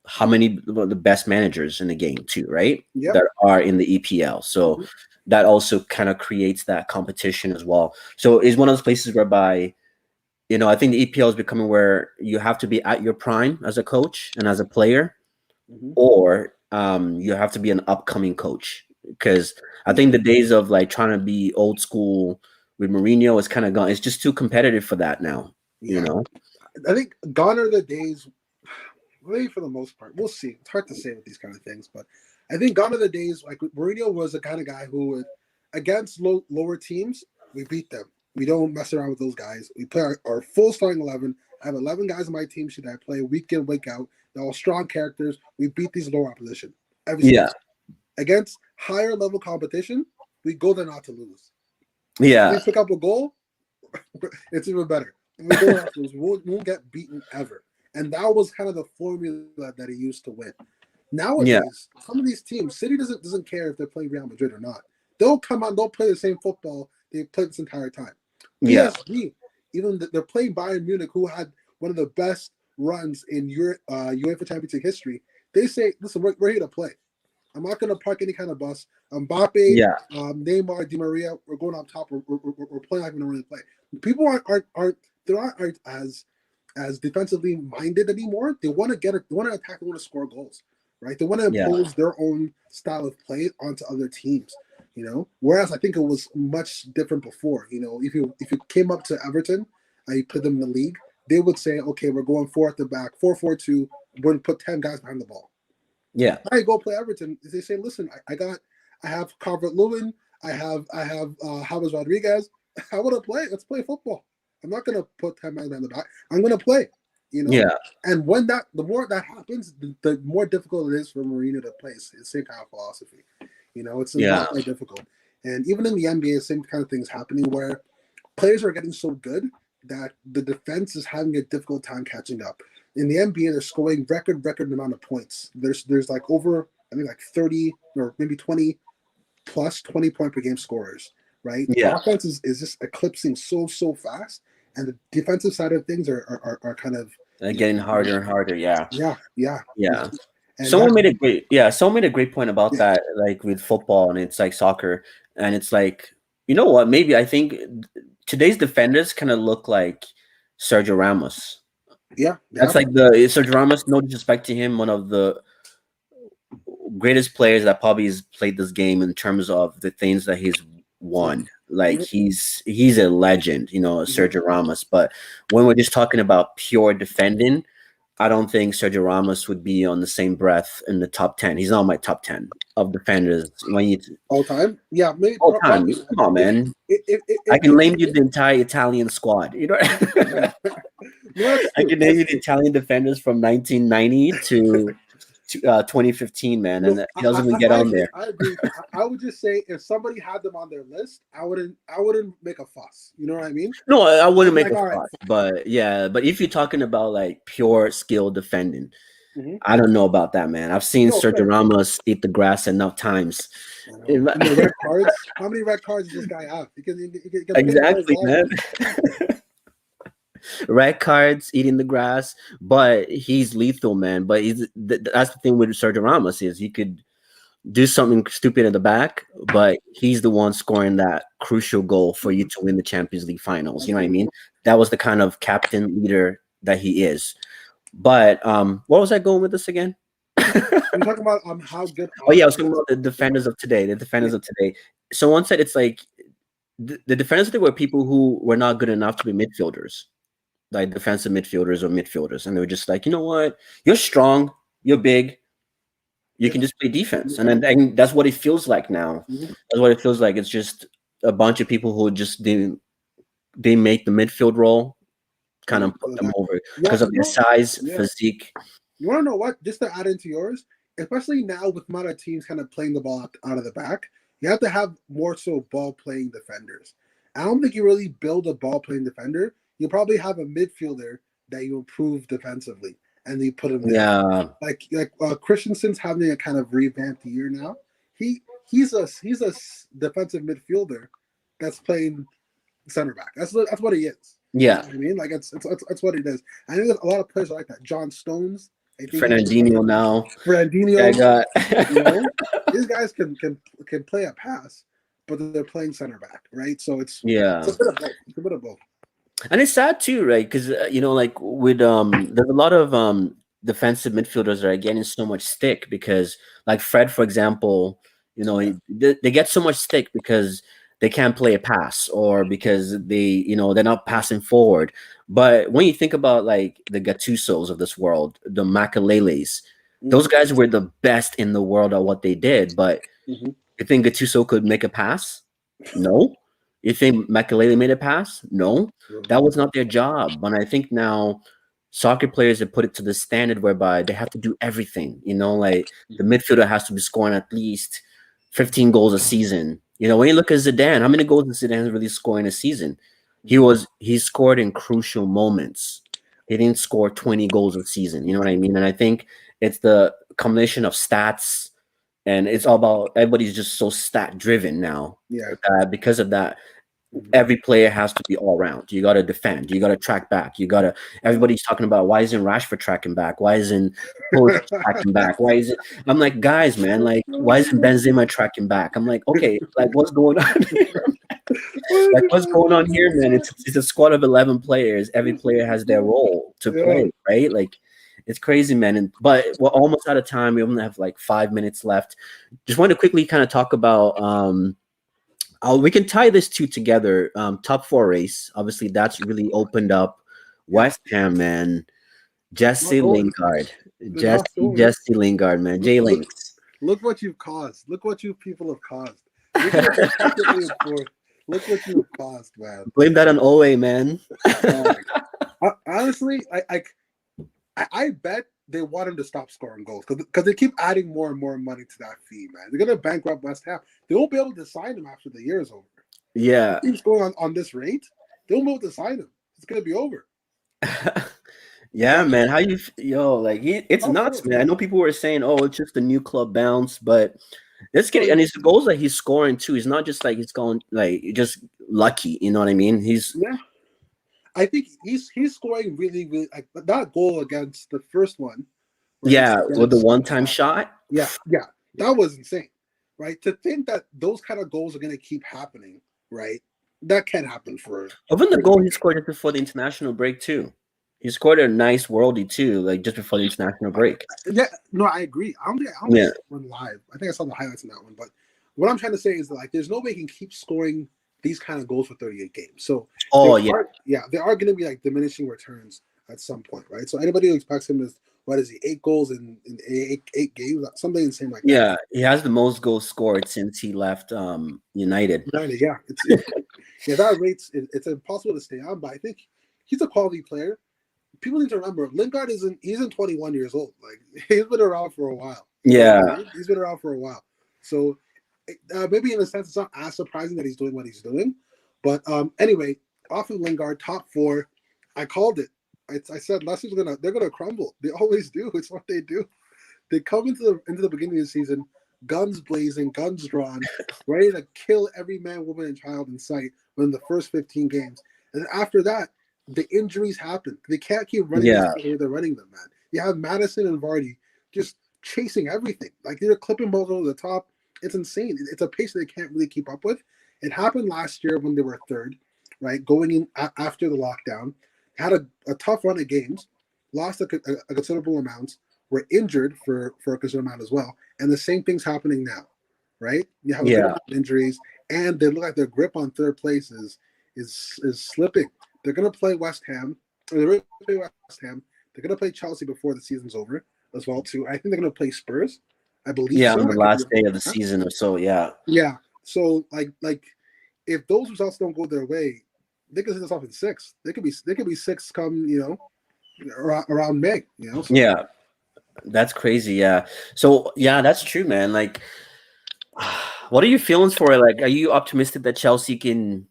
how many the best managers in the game too, right? Yep. That are in the EPL. So Hmm. that also kind of creates that competition as well. So it's one of those places whereby, I think the EPL is becoming where you have to be at your prime as a coach and as a player, Hmm. or you have to be an upcoming coach. Because I Yeah. think the days of like trying to be old school with Mourinho is kind of gone. It's just too competitive for that now, you Yeah. know? I think gone are the days. Maybe for the most part, we'll see. It's hard to say with these kind of things, but I think gone are the days like Mourinho was the kind of guy who would, against lower teams, we beat them. We don't mess around with those guys. We play our full starting 11. I have 11 guys on my team sheet that I play week in, week out. They're all strong characters. We beat these lower opposition every single Yeah. time. Against higher level competition, we go there not to lose. If Yeah. we pick up a goal, it's even better. We go there not to lose. We won't get beaten ever. And that was kind of the formula that he used to win. Yeah. Nowadays, some of these teams, City doesn't care if they're playing Real Madrid or not. They'll come on, they'll play the same football they played this entire time. Yeah. PSG, even they're playing Bayern Munich, who had one of the best runs in UEFA Champions League history. They say, "Listen, we're here to play. I'm not going to park any kind of bus. Mbappe, Yeah. Neymar, Di Maria, we're going on top. We're playing like we don't really play. People aren't as defensively minded anymore. They want to they want to attack, they want to score goals, right? They want to Yeah. impose their own style of play onto other teams. Whereas I think it was much different before. If you came up to Everton and you put them in the league, they would say, okay, we're going four at the back, 4-4-2. We're going to put 10 guys behind the ball. Yeah. I go play Everton. They say, listen, I have Calvert Lewin, I have James Rodriguez. I want to play. Let's play football. I'm not gonna put 10 men in the back. I'm gonna play. Yeah. And the more that happens, the more difficult it is for Mourinho to play. It's the same kind of philosophy. It's a Yeah. lot more difficult. And even in the NBA, the same kind of things happening where players are getting so good that the defense is having a difficult time catching up. In the NBA, they're scoring record amount of points. There's like over, I think, like 30 or maybe 20 plus 20 point per game scorers, right? Yeah. Offense is just eclipsing so fast, and the defensive side of things are kind of Getting harder and harder. Yeah. yeah. Yeah. And Someone made a great point about that, like with football and it's like soccer. And it's like, you know what? Maybe I think today's defenders kind of look like Sergio Ramos. yeah. That's like Sergio Ramos, no disrespect to him, one of the greatest players that probably has played this game in terms of the things that he's won. Like he's a legend, Sergio Ramos. But when we're just talking about pure defending, I don't think Sergio Ramos would be on the same breath in the top 10. He's not my top 10 of defenders. When you all time, yeah, maybe all time, come on, man. I can name you the entire Italian squad. No, that's I true. can name you the Italian defenders from 1990 to 2015, man, No, and he doesn't even get I on agree. there. I agree. I would just say if somebody had them on their list, I wouldn't make a fuss. You know what I mean? No, I wouldn't I'm make like, a all right, fuss, but yeah, but if you're talking about like pure skill defending, mm-hmm. I don't know about that, man. I've seen No, Sergio fair. Ramos eat the grass enough times. And the red cards. How many red cards does this guy have? He can play the whole Exactly, ball. man. Red cards, eating the grass, but he's lethal, man. But that's the thing with Sergio Ramos is he could do something stupid at the back, but he's the one scoring that crucial goal for you to win the Champions League finals. You know what I mean? That was the kind of captain leader that he is. But what was I going with this again? I'm talking about how good. Oh yeah, I was talking about the defenders of today. The defenders of today. Someone said it's like the defenders of today were people who were not good enough to be midfielders, like defensive midfielders or midfielders, and they were just like, you know what, you're strong, you're big, you can just play defense, and then and that's what it feels like now. Mhm. That's what it feels like. It's just a bunch of people who just didn't they make the midfield role, kind of put them over because of their size, physique. You want to know what? Just to add into yours, especially now with a lot of teams kind of playing the ball out of the back, you have to have more so ball-playing defenders. I don't think you really build a ball-playing defender. You probably have a midfielder that you improve defensively, and you put him there. Yeah. Like Christensen's having a kind of revamped year now. He's a defensive midfielder that's playing center back. That's what he is. Yeah. You know what I mean? Like it's what it is. I think there's a lot of players like that. John Stones. Fernandinho now. Fernandinho. You know, these guys can play a pass, but they're playing center back, right? So it's a bit of both. It's a bit of both. And it's sad too, right? Because like with there's a lot of defensive midfielders that are getting so much stick because, like Fred, for example, they get so much stick because they can't play a pass or because they're not passing forward. But when you think about like the Gattusos of this world, the Makaleles, those guys were the best in the world at what they did. But you think Gattuso could make a pass? No. You think Makalele made a pass? No. That was not their job. But I think now soccer players have put it to the standard whereby they have to do everything. Like the midfielder has to be scoring at least 15 goals a season. When you look at Zidane, how many goals did Zidane really score in a season? He scored in crucial moments. He didn't score 20 goals a season. You know what I mean? And I think it's the combination of stats, and it's all about everybody's just so stat driven now. Yeah. Because of that, every player has to be all round. You got to defend. You got to track back. Everybody's talking about why isn't Rashford tracking back? Why isn't Pulisic tracking back? Why is it? I'm like, guys, man, like, why isn't Benzema tracking back? I'm like, okay, like, what's going on here? Like, what's going on here, man? It's a squad of 11 players. Every player has their role to play, right? Like, it's crazy, man. But we're almost out of time. We only have like 5 minutes left. Just want to quickly kind of talk about we can tie this two together. Top four race, obviously, that's really opened up. West Ham, man. Jesse Lingard, man. J Links. Look what you've caused. Look what you people have caused. Look what you've caused, man. Blame that on Owe, man. Honestly, I bet they want him to stop scoring goals because they keep adding more and more money to that fee, man. They're gonna bankrupt West Ham. They won't be able to sign him after the year is over. Yeah, he's going on this rate. They won't be able to sign him. It's gonna be over. Yeah, man. How you like? It's nuts, man. I know people were saying, "Oh, it's just a new club bounce," but let's get it. And it's the goals that he's scoring too. He's not just like he's going like just lucky. You know what I mean? I think he's scoring really, really like that goal against the first one. Right? Yeah, with the one-time shot. Yeah, that was insane, right? To think that those kind of goals are going to keep happening, right? That can't happen for. Even the goal he scored just before the international break too. He scored a nice worldie too, like just before the international break. Yeah, no, I agree. I don't think I went live. I think I saw the highlights in that one. But what I'm trying to say is that like, there's no way he can keep scoring these kind of goals for 38 games. So there are going to be like diminishing returns at some point, right? So anybody who expects him is 8 goals in eight games, something insane like that. Yeah, he has the most goals scored since he left United. Yeah, that rate's it's impossible to stay on, but I think he's a quality player. People need to remember Lingard isn't 21 years old. Like he's been around for a while. Yeah, he's been around for a while. So maybe in a sense, it's not as surprising that he's doing what he's doing. But anyway, off of Lingard, top four, I called it. I said Leicester's they're gonna crumble. They always do. It's what they do. They come into the beginning of the season, guns blazing, guns drawn, ready to kill every man, woman, and child in sight within the first 15 games. And after that, the injuries happen. They can't keep running the way they're running them, man. You have Madison and Vardy just chasing everything. Like they're clipping balls over the top. It's insane. It's a pace that they can't really keep up with. It happened last year when they were third, right? Going in after the lockdown, had a tough run of games, lost a considerable amount, were injured for a considerable amount as well. And the same thing's happening now, right? You have a bit of injuries, and they look like their grip on third place is slipping. They're going to play West Ham. They're going to play Chelsea before the season's over as well, too. I think they're going to play Spurs, I believe. Yeah, on the last day of the season or so, yeah. Yeah. So, like if those results don't go their way, they could hit us off in sixth. They could be six come, around May, So. Yeah, that's crazy. Yeah. So yeah, that's true, man. Like, what are your feelings for it? Like, are you optimistic that Chelsea can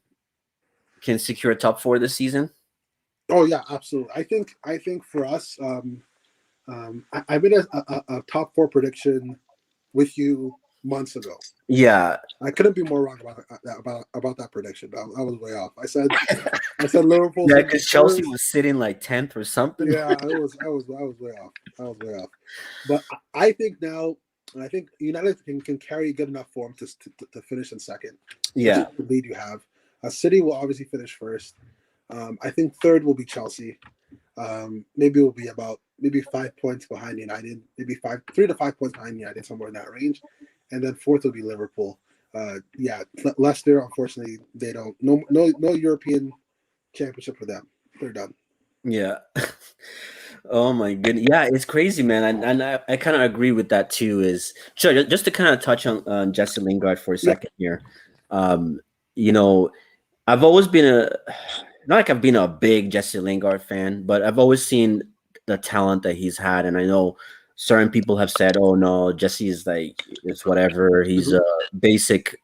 secure a top four this season? Oh yeah, absolutely. I think for us, I made a top four prediction with you months ago. Yeah, I couldn't be more wrong about that prediction. I was way off. I said Liverpool. yeah, because Chelsea was sitting like 10th or something. Yeah, I was way off. I was way off. But I think now, I think United can carry good enough form to finish in second. Yeah, the lead you have. City will obviously finish first. I think third will be Chelsea. Maybe it will be about 5 points behind United. Maybe 3 to 5 points behind United, somewhere in that range. And then fourth will be Liverpool. Leicester, unfortunately, they don't. No European championship for them. They're done. yeah. Oh my goodness. Yeah, it's crazy, man. And I kind of agree with that too. Is sure, just to kind of touch on Jesse Lingard for a second here. You know, I've always been not like I've been a big Jesse Lingard fan, but I've always seen the talent that he's had, and I know certain people have said, "Oh no, Jesse is like it's whatever. He's a basic,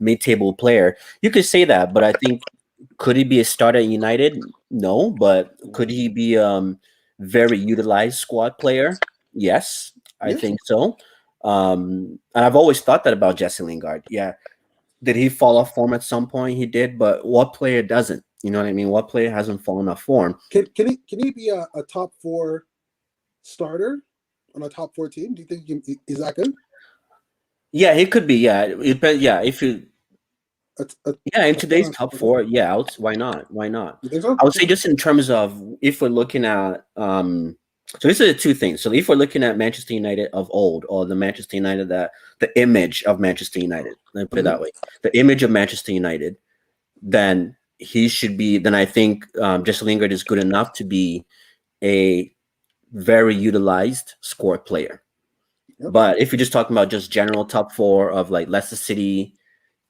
mid-table player." You could say that, but I think could he be a starter at United? No, but could he be very utilized squad player? Yes, I think so. And I've always thought that about Jesse Lingard. Yeah, did he fall off form at some point? He did, but what player doesn't? You know what I mean? What player hasn't fallen off form? Can he be a top four starter on a top four team? Do you think is that good? Yeah, he could be. Yeah, it depends. Yeah, if you. In today's top four, why not? Why not? You think so? I would say just in terms of if we're looking at so this is two things. So if we're looking at Manchester United of old, or the Manchester United the image of Manchester United, let me put it that way, the image of Manchester United, then he should be. Then I think Jesse Lingard is good enough to be a very utilized squad player. Yep. But if you're just talking about just general top four of like Leicester City.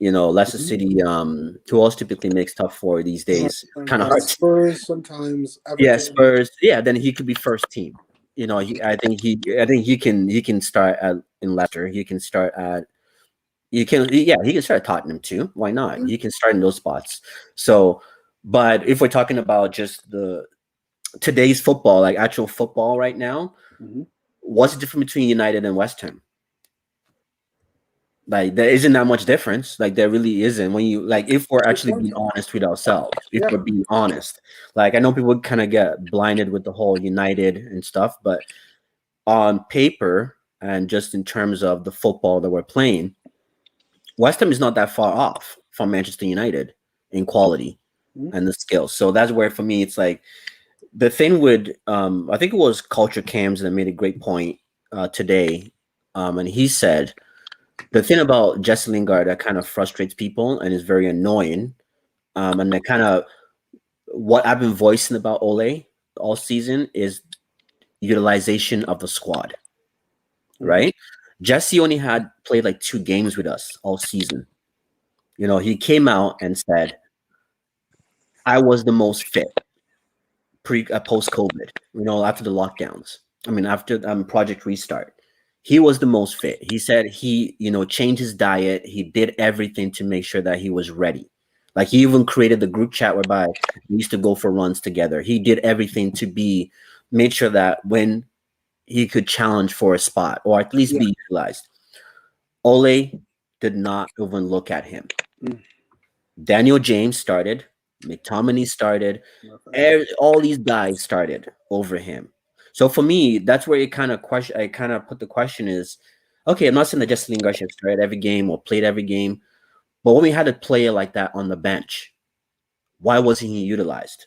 Leicester City, who else typically makes top four these days? Kind of hard. Spurs sometimes. Everton. Yeah, Spurs. Yeah, then he could be first team. I think he can start in Leicester. He can start at. He can start at Tottenham too. Why not? He can start in those spots. So, but if we're talking about just today's football, like actual football right now, what's the difference between United and West Ham? Like there isn't that much difference. Like there really isn't when you if we're actually being honest with ourselves. If we're being honest, like I know people kind of get blinded with the whole United and stuff, but on paper and just in terms of the football that we're playing, West Ham is not that far off from Manchester United in quality and the skills. So that's where for me it's like the thing with I think it was Culture Cams that made a great point today, and he said. The thing about Jesse Lingard that kind of frustrates people and is very annoying, and that kind of what I've been voicing about Ole all season is utilization of the squad, right? Jesse only had played like 2 games with us all season. He came out and said, "I was the most fit post-COVID. After the lockdowns. I mean, after Project Restart." He was the most fit. He said he, changed his diet. He did everything to make sure that he was ready. Like he even created the group chat whereby we used to go for runs together. He did everything to made sure that when he could challenge for a spot or at least be utilized. Ole did not even look at him. Daniel James started. McTominay started. All these guys started over him. So for me, that's where I kind of put the question is, okay, I'm not saying that Jesse Lingard should start every game or played every game, but when we had a player like that on the bench, why wasn't he utilized?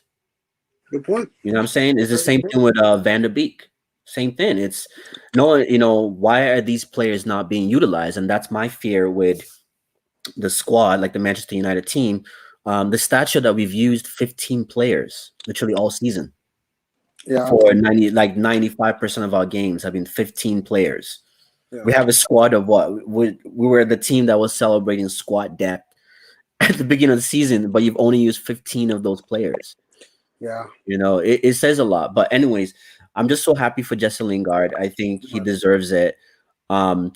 Good point. You know what I'm saying? It's the same thing with Van der Beek. Same thing. It's why are these players not being utilized? And that's my fear with the squad, like the Manchester United team. The stature that we've used 15 players literally all season. Yeah. For 95% of our games have been 15 players. Yeah. We have a squad of what? We were the team that was celebrating squad depth at the beginning of the season, but you've only used 15 of those players. Yeah. It says a lot. But anyways, I'm just so happy for Jesse Lingard. I think he deserves it. Um,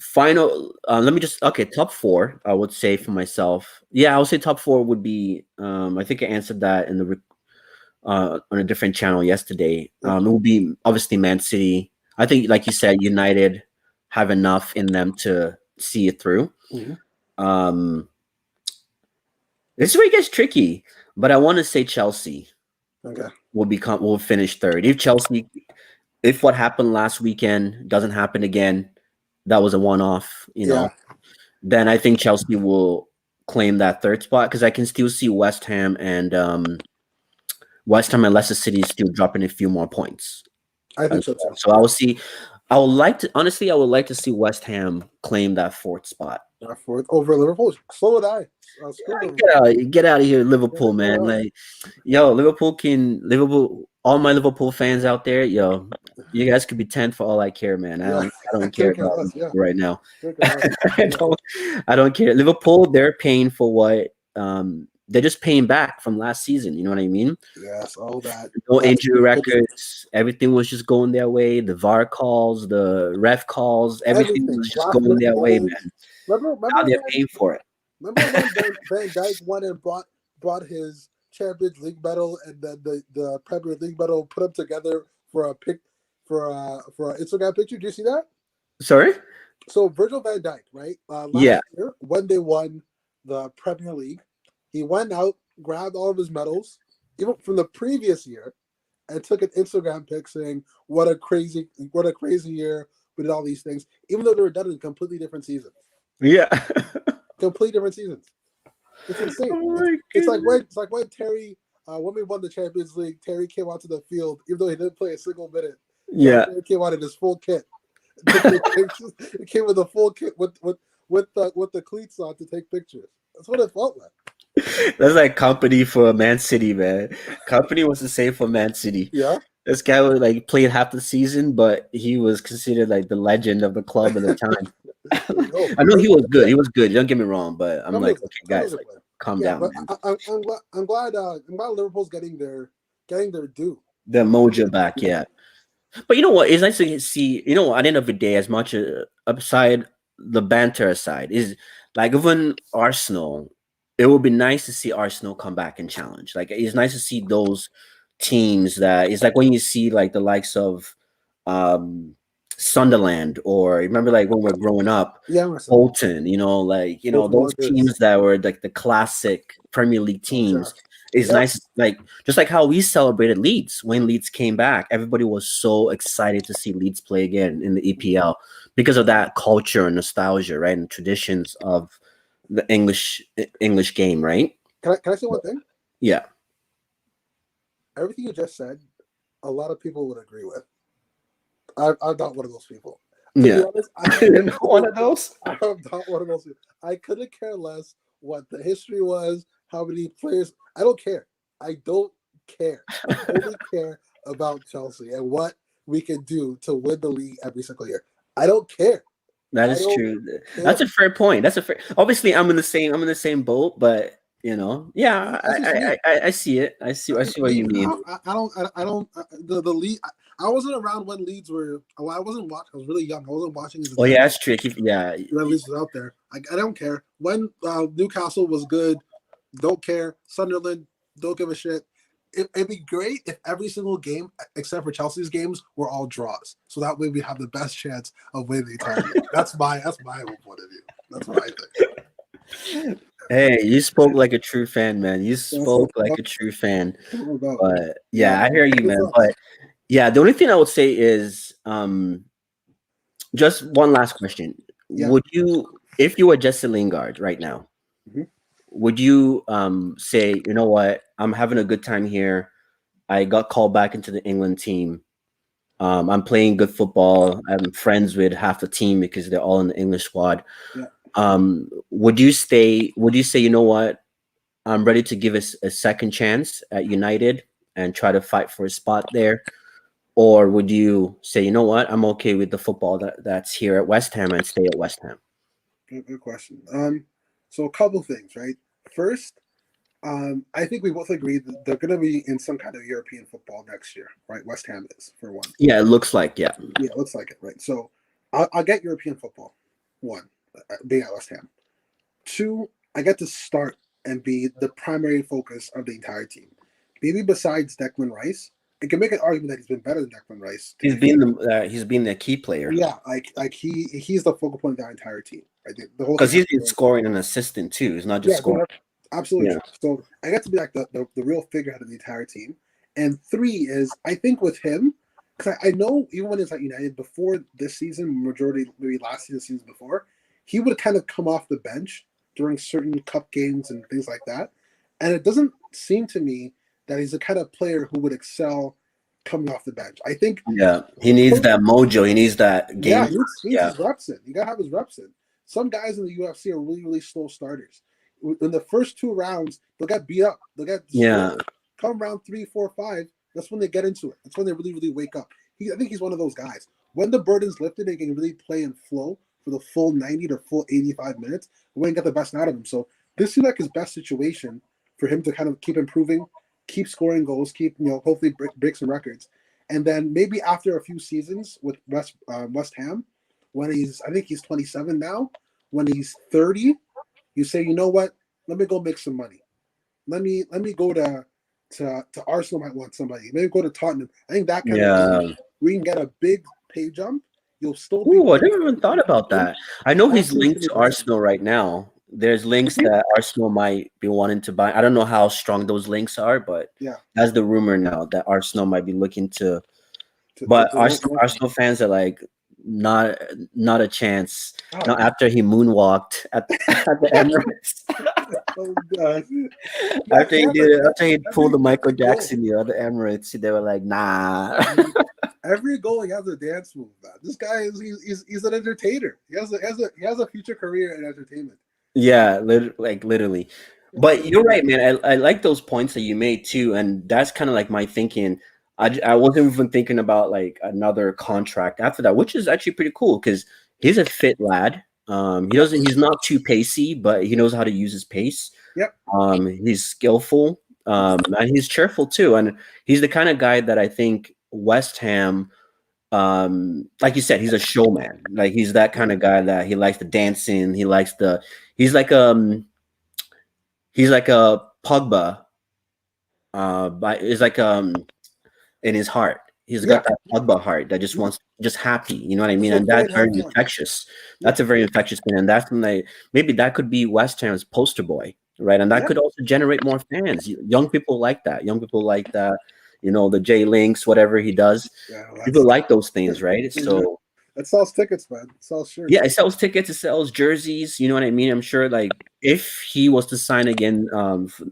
Final. Let me just top four. I would say for myself. Yeah, I would say top four would be. I think I answered that in the on a different channel yesterday. It will be obviously Man City. I think, like you said, United have enough in them to see it through. Mm-hmm. This is where it gets tricky, but I want to say Chelsea. Okay. Will finish third. If what happened last weekend doesn't happen again, that was a one-off, then I think Chelsea will claim that third spot because I can still see West Ham and Leicester City still dropping a few more points. I think so too. So I would like to see West Ham claim that fourth spot. Fourth over Liverpool. So would I. Get out of here, Liverpool, man. Like, Liverpool, all my Liverpool fans out there, you guys could be 10 for all I care, man. I don't care about Liverpool right now. I don't care. Liverpool, they're paying for what they're just paying back from last season. You know what I mean? Yes, all that. No injury records. Everything was just going their way. The VAR calls, the ref calls, everything was just going their way, man. Now they're paying for it. Remember when Van Dijk won and brought his Champions League medal and then the Premier League medal, put them together for an Instagram picture? Did you see that? Sorry? So Virgil van Dijk, right? Last year, when they won the Premier League, he went out, grabbed all of his medals, even from the previous year, and took an Instagram pic saying, what a crazy year, we did all these things, even though they were done in completely different seasons. Yeah. Complete different seasons. It's insane. It's like when Terry, when we won the Champions League, Terry came onto the field, even though he didn't play a single minute. Yeah. Terry came out in his full kit. It came with a full kit with the cleats on to take pictures. That's what it felt like. That's like company for Man City, man. Company was the same for Man City. Yeah. This guy was like played half the season, but he was considered like the legend of the club at the time. I know he was good. He was good. Don't get me wrong, but I'm like, okay, guys, like, calm down. But I'm glad Liverpool's getting their due. The mojo back, yeah. But you know what? It's nice to see. At the end of the day, as much upside the banter aside, is like even Arsenal. It would be nice to see Arsenal come back and challenge. Like, it's nice to see those teams that it's like when you see like the likes of Sunderland, or remember like when we're growing up, Bolton, those teams that were like the classic Premier League teams. It's nice, like just like how we celebrated Leeds when Leeds came back. Everybody was so excited to see Leeds play again in the EPL because of that culture and nostalgia, right, and traditions of the English game, right? Can I say one thing? Yeah. Everything you just said, a lot of people would agree with. I'm not one of those people. To be honest, I'm not one of those. I'm not one of those people. I couldn't care less what the history was, how many players. I don't care. I don't care. I only care about Chelsea and what we can do to win the league every single year. I don't care. That is true. That's a fair point. Obviously, I'm in the same boat, but I see it. I see what you mean. The league. I wasn't around when Leeds were. I wasn't watching. I was really young. I wasn't watching. Oh yeah, that's tricky. Yeah, Leeds was out there. I don't care when Newcastle was good. Don't care. Sunderland. Don't give a shit. It'd be great if every single game, except for Chelsea's games, were all draws. So that way we have the best chance of winning the entire game. That's my whole point of view. That's what I think. Hey, you spoke like a true fan, man. You spoke like a true fan. But yeah, I hear you, man. But yeah, the only thing I would say is just one last question. Yeah. Would you, if you were Jesse Lingard right now, would you say, you know what, I'm having a good time here. I got called back into the England team. I'm playing good football. I'm friends with half the team because they're all in the English squad. Yeah. Would you say, you know what, I'm ready to give a second chance at United and try to fight for a spot there? Or would you say, you know what, I'm okay with the football that's here at West Ham and stay at West Ham? Good question. So a couple things, right? First, I think we both agree that they're going to be in some kind of European football next year, right? West Ham is, for one. Yeah, it looks like, yeah. Yeah, it looks like it, right? So I'll get European football, one, being at West Ham. Two, I get to start and be the primary focus of the entire team. Maybe besides Declan Rice, I can make an argument that he's been better than Declan Rice. He's been the key player. Yeah, like he's the focal point of that entire team. I think the whole Because thing. he's been scoring an assistant too. He's not just scoring. Absolutely. Yeah. So I get to be like the real figurehead of the entire team. And three is I think with him, because I know even when he's at United before this season, majority maybe last season before, he would kind of come off the bench during certain cup games and things like that. And it doesn't seem to me that he's the kind of player who would excel coming off the bench. I think he needs that mojo. He needs that game. Yeah, he needs his reps in. You gotta have his reps in. Some guys in the UFC are really, really slow starters. In the first 2 rounds, they'll get beat up. They'll get destroyed. Come round 3, 4, 5, that's when they get into it. That's when they really, really wake up. I think he's one of those guys. When the burden's lifted, they can really play and flow for the full 90 to full 85 minutes. We can get the best out of him. So this seems like his best situation for him to kind of keep improving, keep scoring goals, keep hopefully break some records. And then maybe after a few seasons with West Ham, when I think he's 27 now, when he's 30, you say, you know what? Let me go make some money. Let me go to Arsenal. Might want somebody. Maybe go to Tottenham. I think that kind of thing, we can get a big pay jump. You'll still be. I never even thought about that. I know he's linked to Arsenal right now. There's links that Arsenal might be wanting to buy. I don't know how strong those links are, but that's the rumor now that Arsenal might be looking to. But Arsenal fans are like, not a chance. Not after he moonwalked at the Emirates. Oh God! After he pulled the Michael Jackson at the Emirates, they were like, nah. Every goal he has a dance move. Man. This guy he's an entertainer. He has a future career in entertainment. Yeah, literally. But you're right, man. I like those points that you made too, and that's kind of like my thinking. I wasn't even thinking about like another contract after that, which is actually pretty cool because he's a fit lad. He's not too pacey, but he knows how to use his pace. Yep. He's skillful, and he's cheerful too. And he's the kind of guy that I think West Ham, like you said, he's a showman. Like he's that kind of guy that he likes the dancing. He's like a pogba. But it's like in his heart. He's got that Pogba heart that just wants just happy. You know what I mean? And that's very infectious. That's a very infectious thing. And that's when maybe that could be West Ham's poster boy, right? And that could also generate more fans. Young people like that. Young people like that. The J Links, whatever he does. People like those things, right? So it sells tickets, man. It sells shirts. Yeah, it sells tickets, it sells jerseys. You know what I mean? I'm sure like if he was to sign again,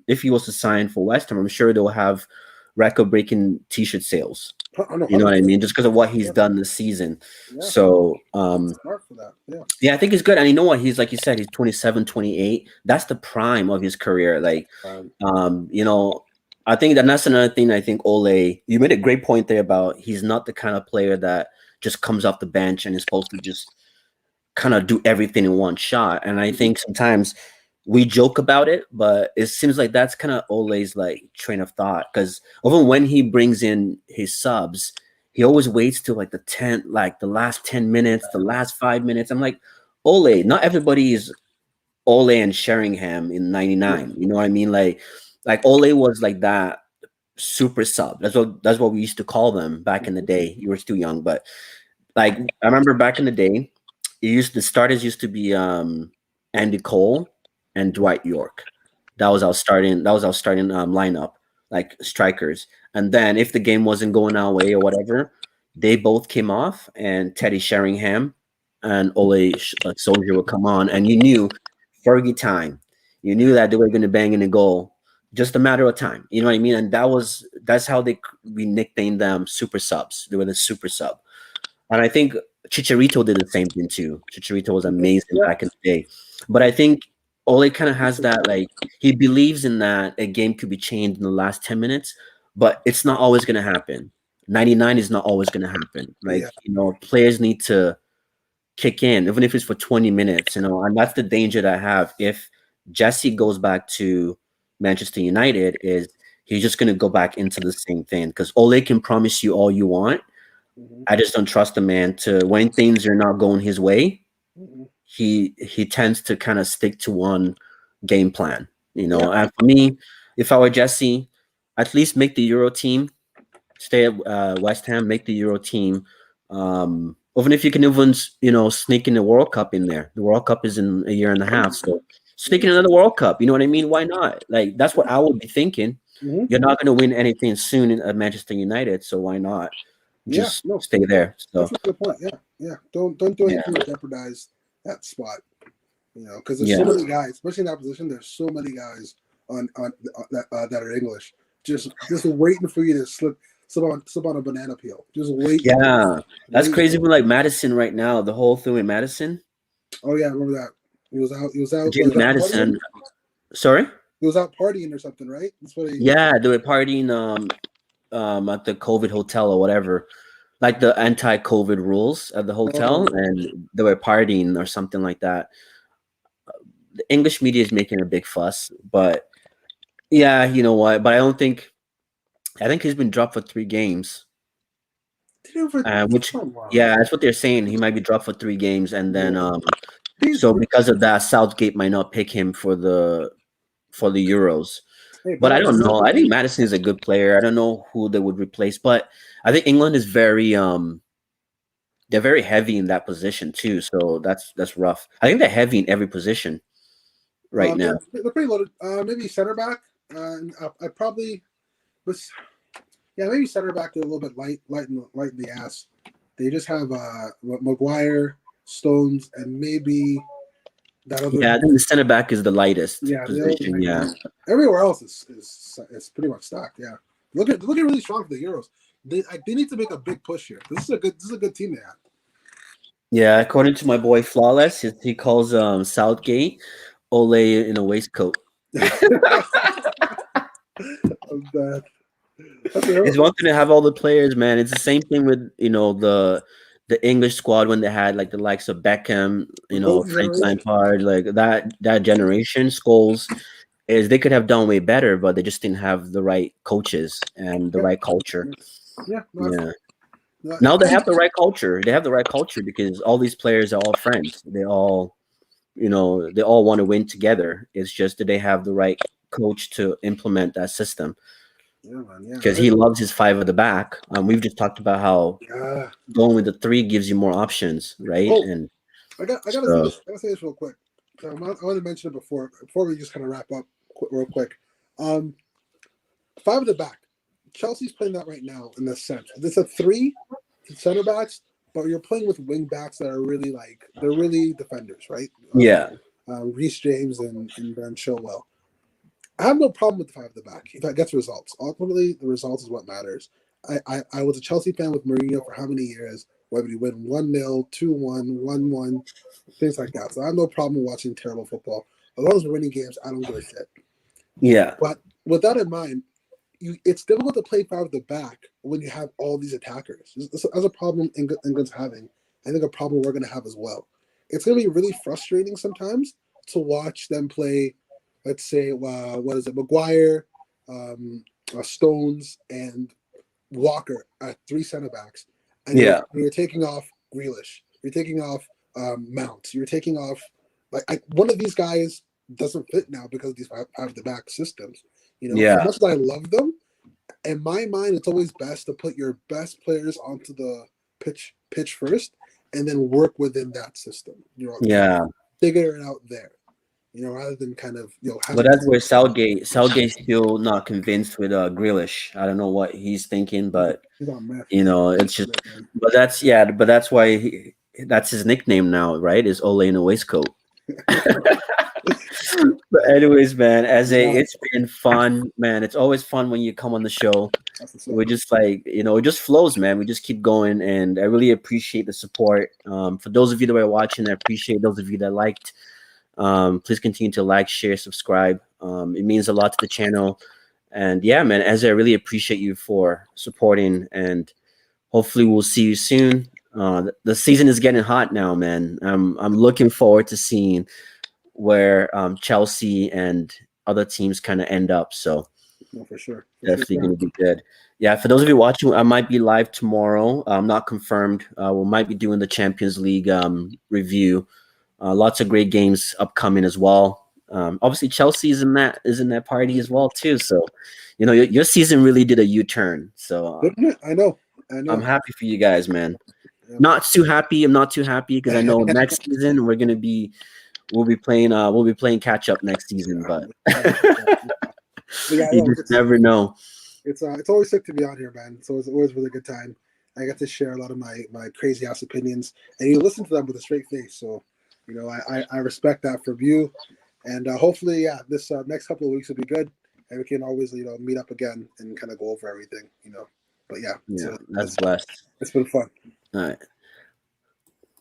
if he was to sign for West Ham, I'm sure they'll have record-breaking T-shirt sales. You know what I mean? Just because of what he's done this season. So, smart for that. Yeah, I think it's good. And you know what? He's like you said, he's 27, 28. That's the prime of his career. Like, I think that's another thing. I think Ole, you made a great point there about he's not the kind of player that just comes off the bench and is supposed to just kind of do everything in one shot. And I think sometimes we joke about it, but it seems like that's kind of Ole's like train of thought. Because even when he brings in his subs, he always waits till like the last 10 minutes, the last 5 minutes. I'm like, Ole, not everybody is Ole and Sheringham in 99. You know what I mean? Like Ole was like that super sub. That's what we used to call them back in the day. You were still young, but like I remember back in the day, the starters used to be Andy Cole and Dwight York. That was our starting lineup, like strikers. And then if the game wasn't going our way or whatever, they both came off, and Teddy Sheringham and Ole Soldier would come on, and you knew Fergie time. You knew that they were going to bang in the goal, just a matter of time. You know what I mean? And that's how we nicknamed them super subs. They were the super sub. And I think Chicharito did the same thing too. Chicharito was amazing back in the day. But I think Ole kind of has that, like, he believes in that a game could be changed in the last 10 minutes, but it's not always going to happen. 99 is not always going to happen. Like, players need to kick in, even if it's for 20 minutes, and that's the danger that I have if Jesse goes back to Manchester United, is he's just going to go back into the same thing, because Ole can promise you all you want. Mm-hmm. I just don't trust the man to, when things are not going his way, Mm-hmm. he tends to kind of stick to one game plan, Yeah. And for me, if I were Jesse, at least make the Euro team, stay at West Ham, make the Euro team. Even if you can even, sneak in the World Cup in there. The World Cup is in a year and a half, so sneak in another World Cup. You know what I mean? Why not? Like, that's what I would be thinking. Mm-hmm. You're not going to win anything soon at Manchester United, so why not Yeah. just No, stay there? So that's a good point. Yeah. Yeah. Don't do yeah, anything to jeopardize that spot. Because there's so yeah, many guys, especially in that position. There's so many guys on that are English, just waiting for you to slip on a banana peel. Just waiting, yeah. That's waiting. crazy with like Madison right now. The whole thing with Madison, Oh yeah, I remember that. He was out. He was out. Jim Was out partying? Madison. Sorry. He was out partying or something, right? That's what he. Yeah, they were partying at the COVID hotel or whatever, like the anti-COVID rules at the hotel, Oh, and they were partying or something like that. The English media is making a big fuss, but yeah, you know what? But I think he's been dropped for 3 games, did he ever? which Oh, wow. yeah, that's what they're saying. He might be dropped for 3 games, and then Yeah. He's, so because of that, Southgate might not pick him for the Euros. hey, But I bro. don't know. I think Madison is a good player. I don't know who they would replace, but I think England is very they're very heavy in that position too. So that's rough. I think they're heavy in every position right now. They're pretty loaded. Maybe center back. I probably was. Yeah, maybe center back is a little bit light in the ass. They just have Maguire, Stones, and maybe that other. Yeah, I think the center back is the lightest Yeah, position. Yeah. everywhere else is pretty much stocked. Yeah, looking really strong for the Euros. They need to make a big push here. This is a good team they have. Yeah, according to my boy Flawless, he calls Southgate Ole in a waistcoat. It's one thing to have all the players, man. It's the same thing with the English squad when they had like the likes of Beckham, Frank Lampard, like that generation. Scholes, is they could have done way better, but they just didn't have the right coaches and the right culture. Yeah. Yeah. Now they have the right culture. They have the right culture because all these players are all friends. They all want to win together. It's just that they have the right coach to implement that system. Yeah, man. Yeah. Because he loves his 5 at the back. We've just talked about how going with the 3 gives you more options, right? Oh, and I gotta say this. I gotta say this real quick. I want to mention it before we just kind of wrap up real quick. 5 at the back. Chelsea's playing that right now in the sense. It's a 3 center backs, but you're playing with wing backs that are really they're really defenders, right? Yeah. Reece James and Ben Chilwell. I have no problem with the 5 at the back if that gets results. Ultimately, the results is what matters. I was a Chelsea fan with Mourinho for how many years? Whether you win 1-0, 2-1, 1-1, things like that. So I have no problem watching terrible football. As long as we're winning games, I don't give a shit. Yeah. But with that in mind, it's difficult to play 5 at the back when you have all these attackers. That's a problem England's having. I think a problem we're going to have as well. It's going to be really frustrating sometimes to watch them play, let's say, Maguire, Stones, and Walker at 3 center backs. And you're taking off Grealish. You're taking off Mount. You're taking off one of these guys doesn't fit now because of these 5 at the back systems. As much as I love them, in my mind, it's always best to put your best players onto the pitch first, and then work within that system. Figure it out there. Rather than kind of But that's where Southgate's still not convinced with Grealish. I don't know what he's thinking, but it's just. But that's why that's his nickname now, right? Is Ole in a waistcoat. But anyways, man, it's been fun, man. It's always fun when you come on the show. We just it just flows, man. We just keep going, and I really appreciate the support. For those of you that are watching, I appreciate those of you that liked. Please continue to like, share, subscribe. It means a lot to the channel. And yeah, man, I really appreciate you for supporting, and hopefully we'll see you soon. The season is getting hot now, man. I'm looking forward to seeing where Chelsea and other teams kind of end up. So No, for sure. definitely going to be good. Yeah, for those of you watching, I might be live tomorrow. I'm not confirmed. We might be doing the Champions League review. Lots of great games upcoming as well. Obviously, Chelsea is in that party as well too. So, your season really did a U-turn. So I know. I'm happy for you guys, man. Yeah, Not too happy. I'm not too happy because I know next season we'll be playing catch up next season. But yeah, you just never know. It's always sick to be out here, man. So it's always a really good time. I get to share a lot of my crazy ass opinions, and you listen to them with a straight face. So, I respect that from you, and hopefully, yeah, this next couple of weeks will be good, and we can always meet up again and kind of go over everything. But yeah, Yeah, that's blessed. It's been fun. All right.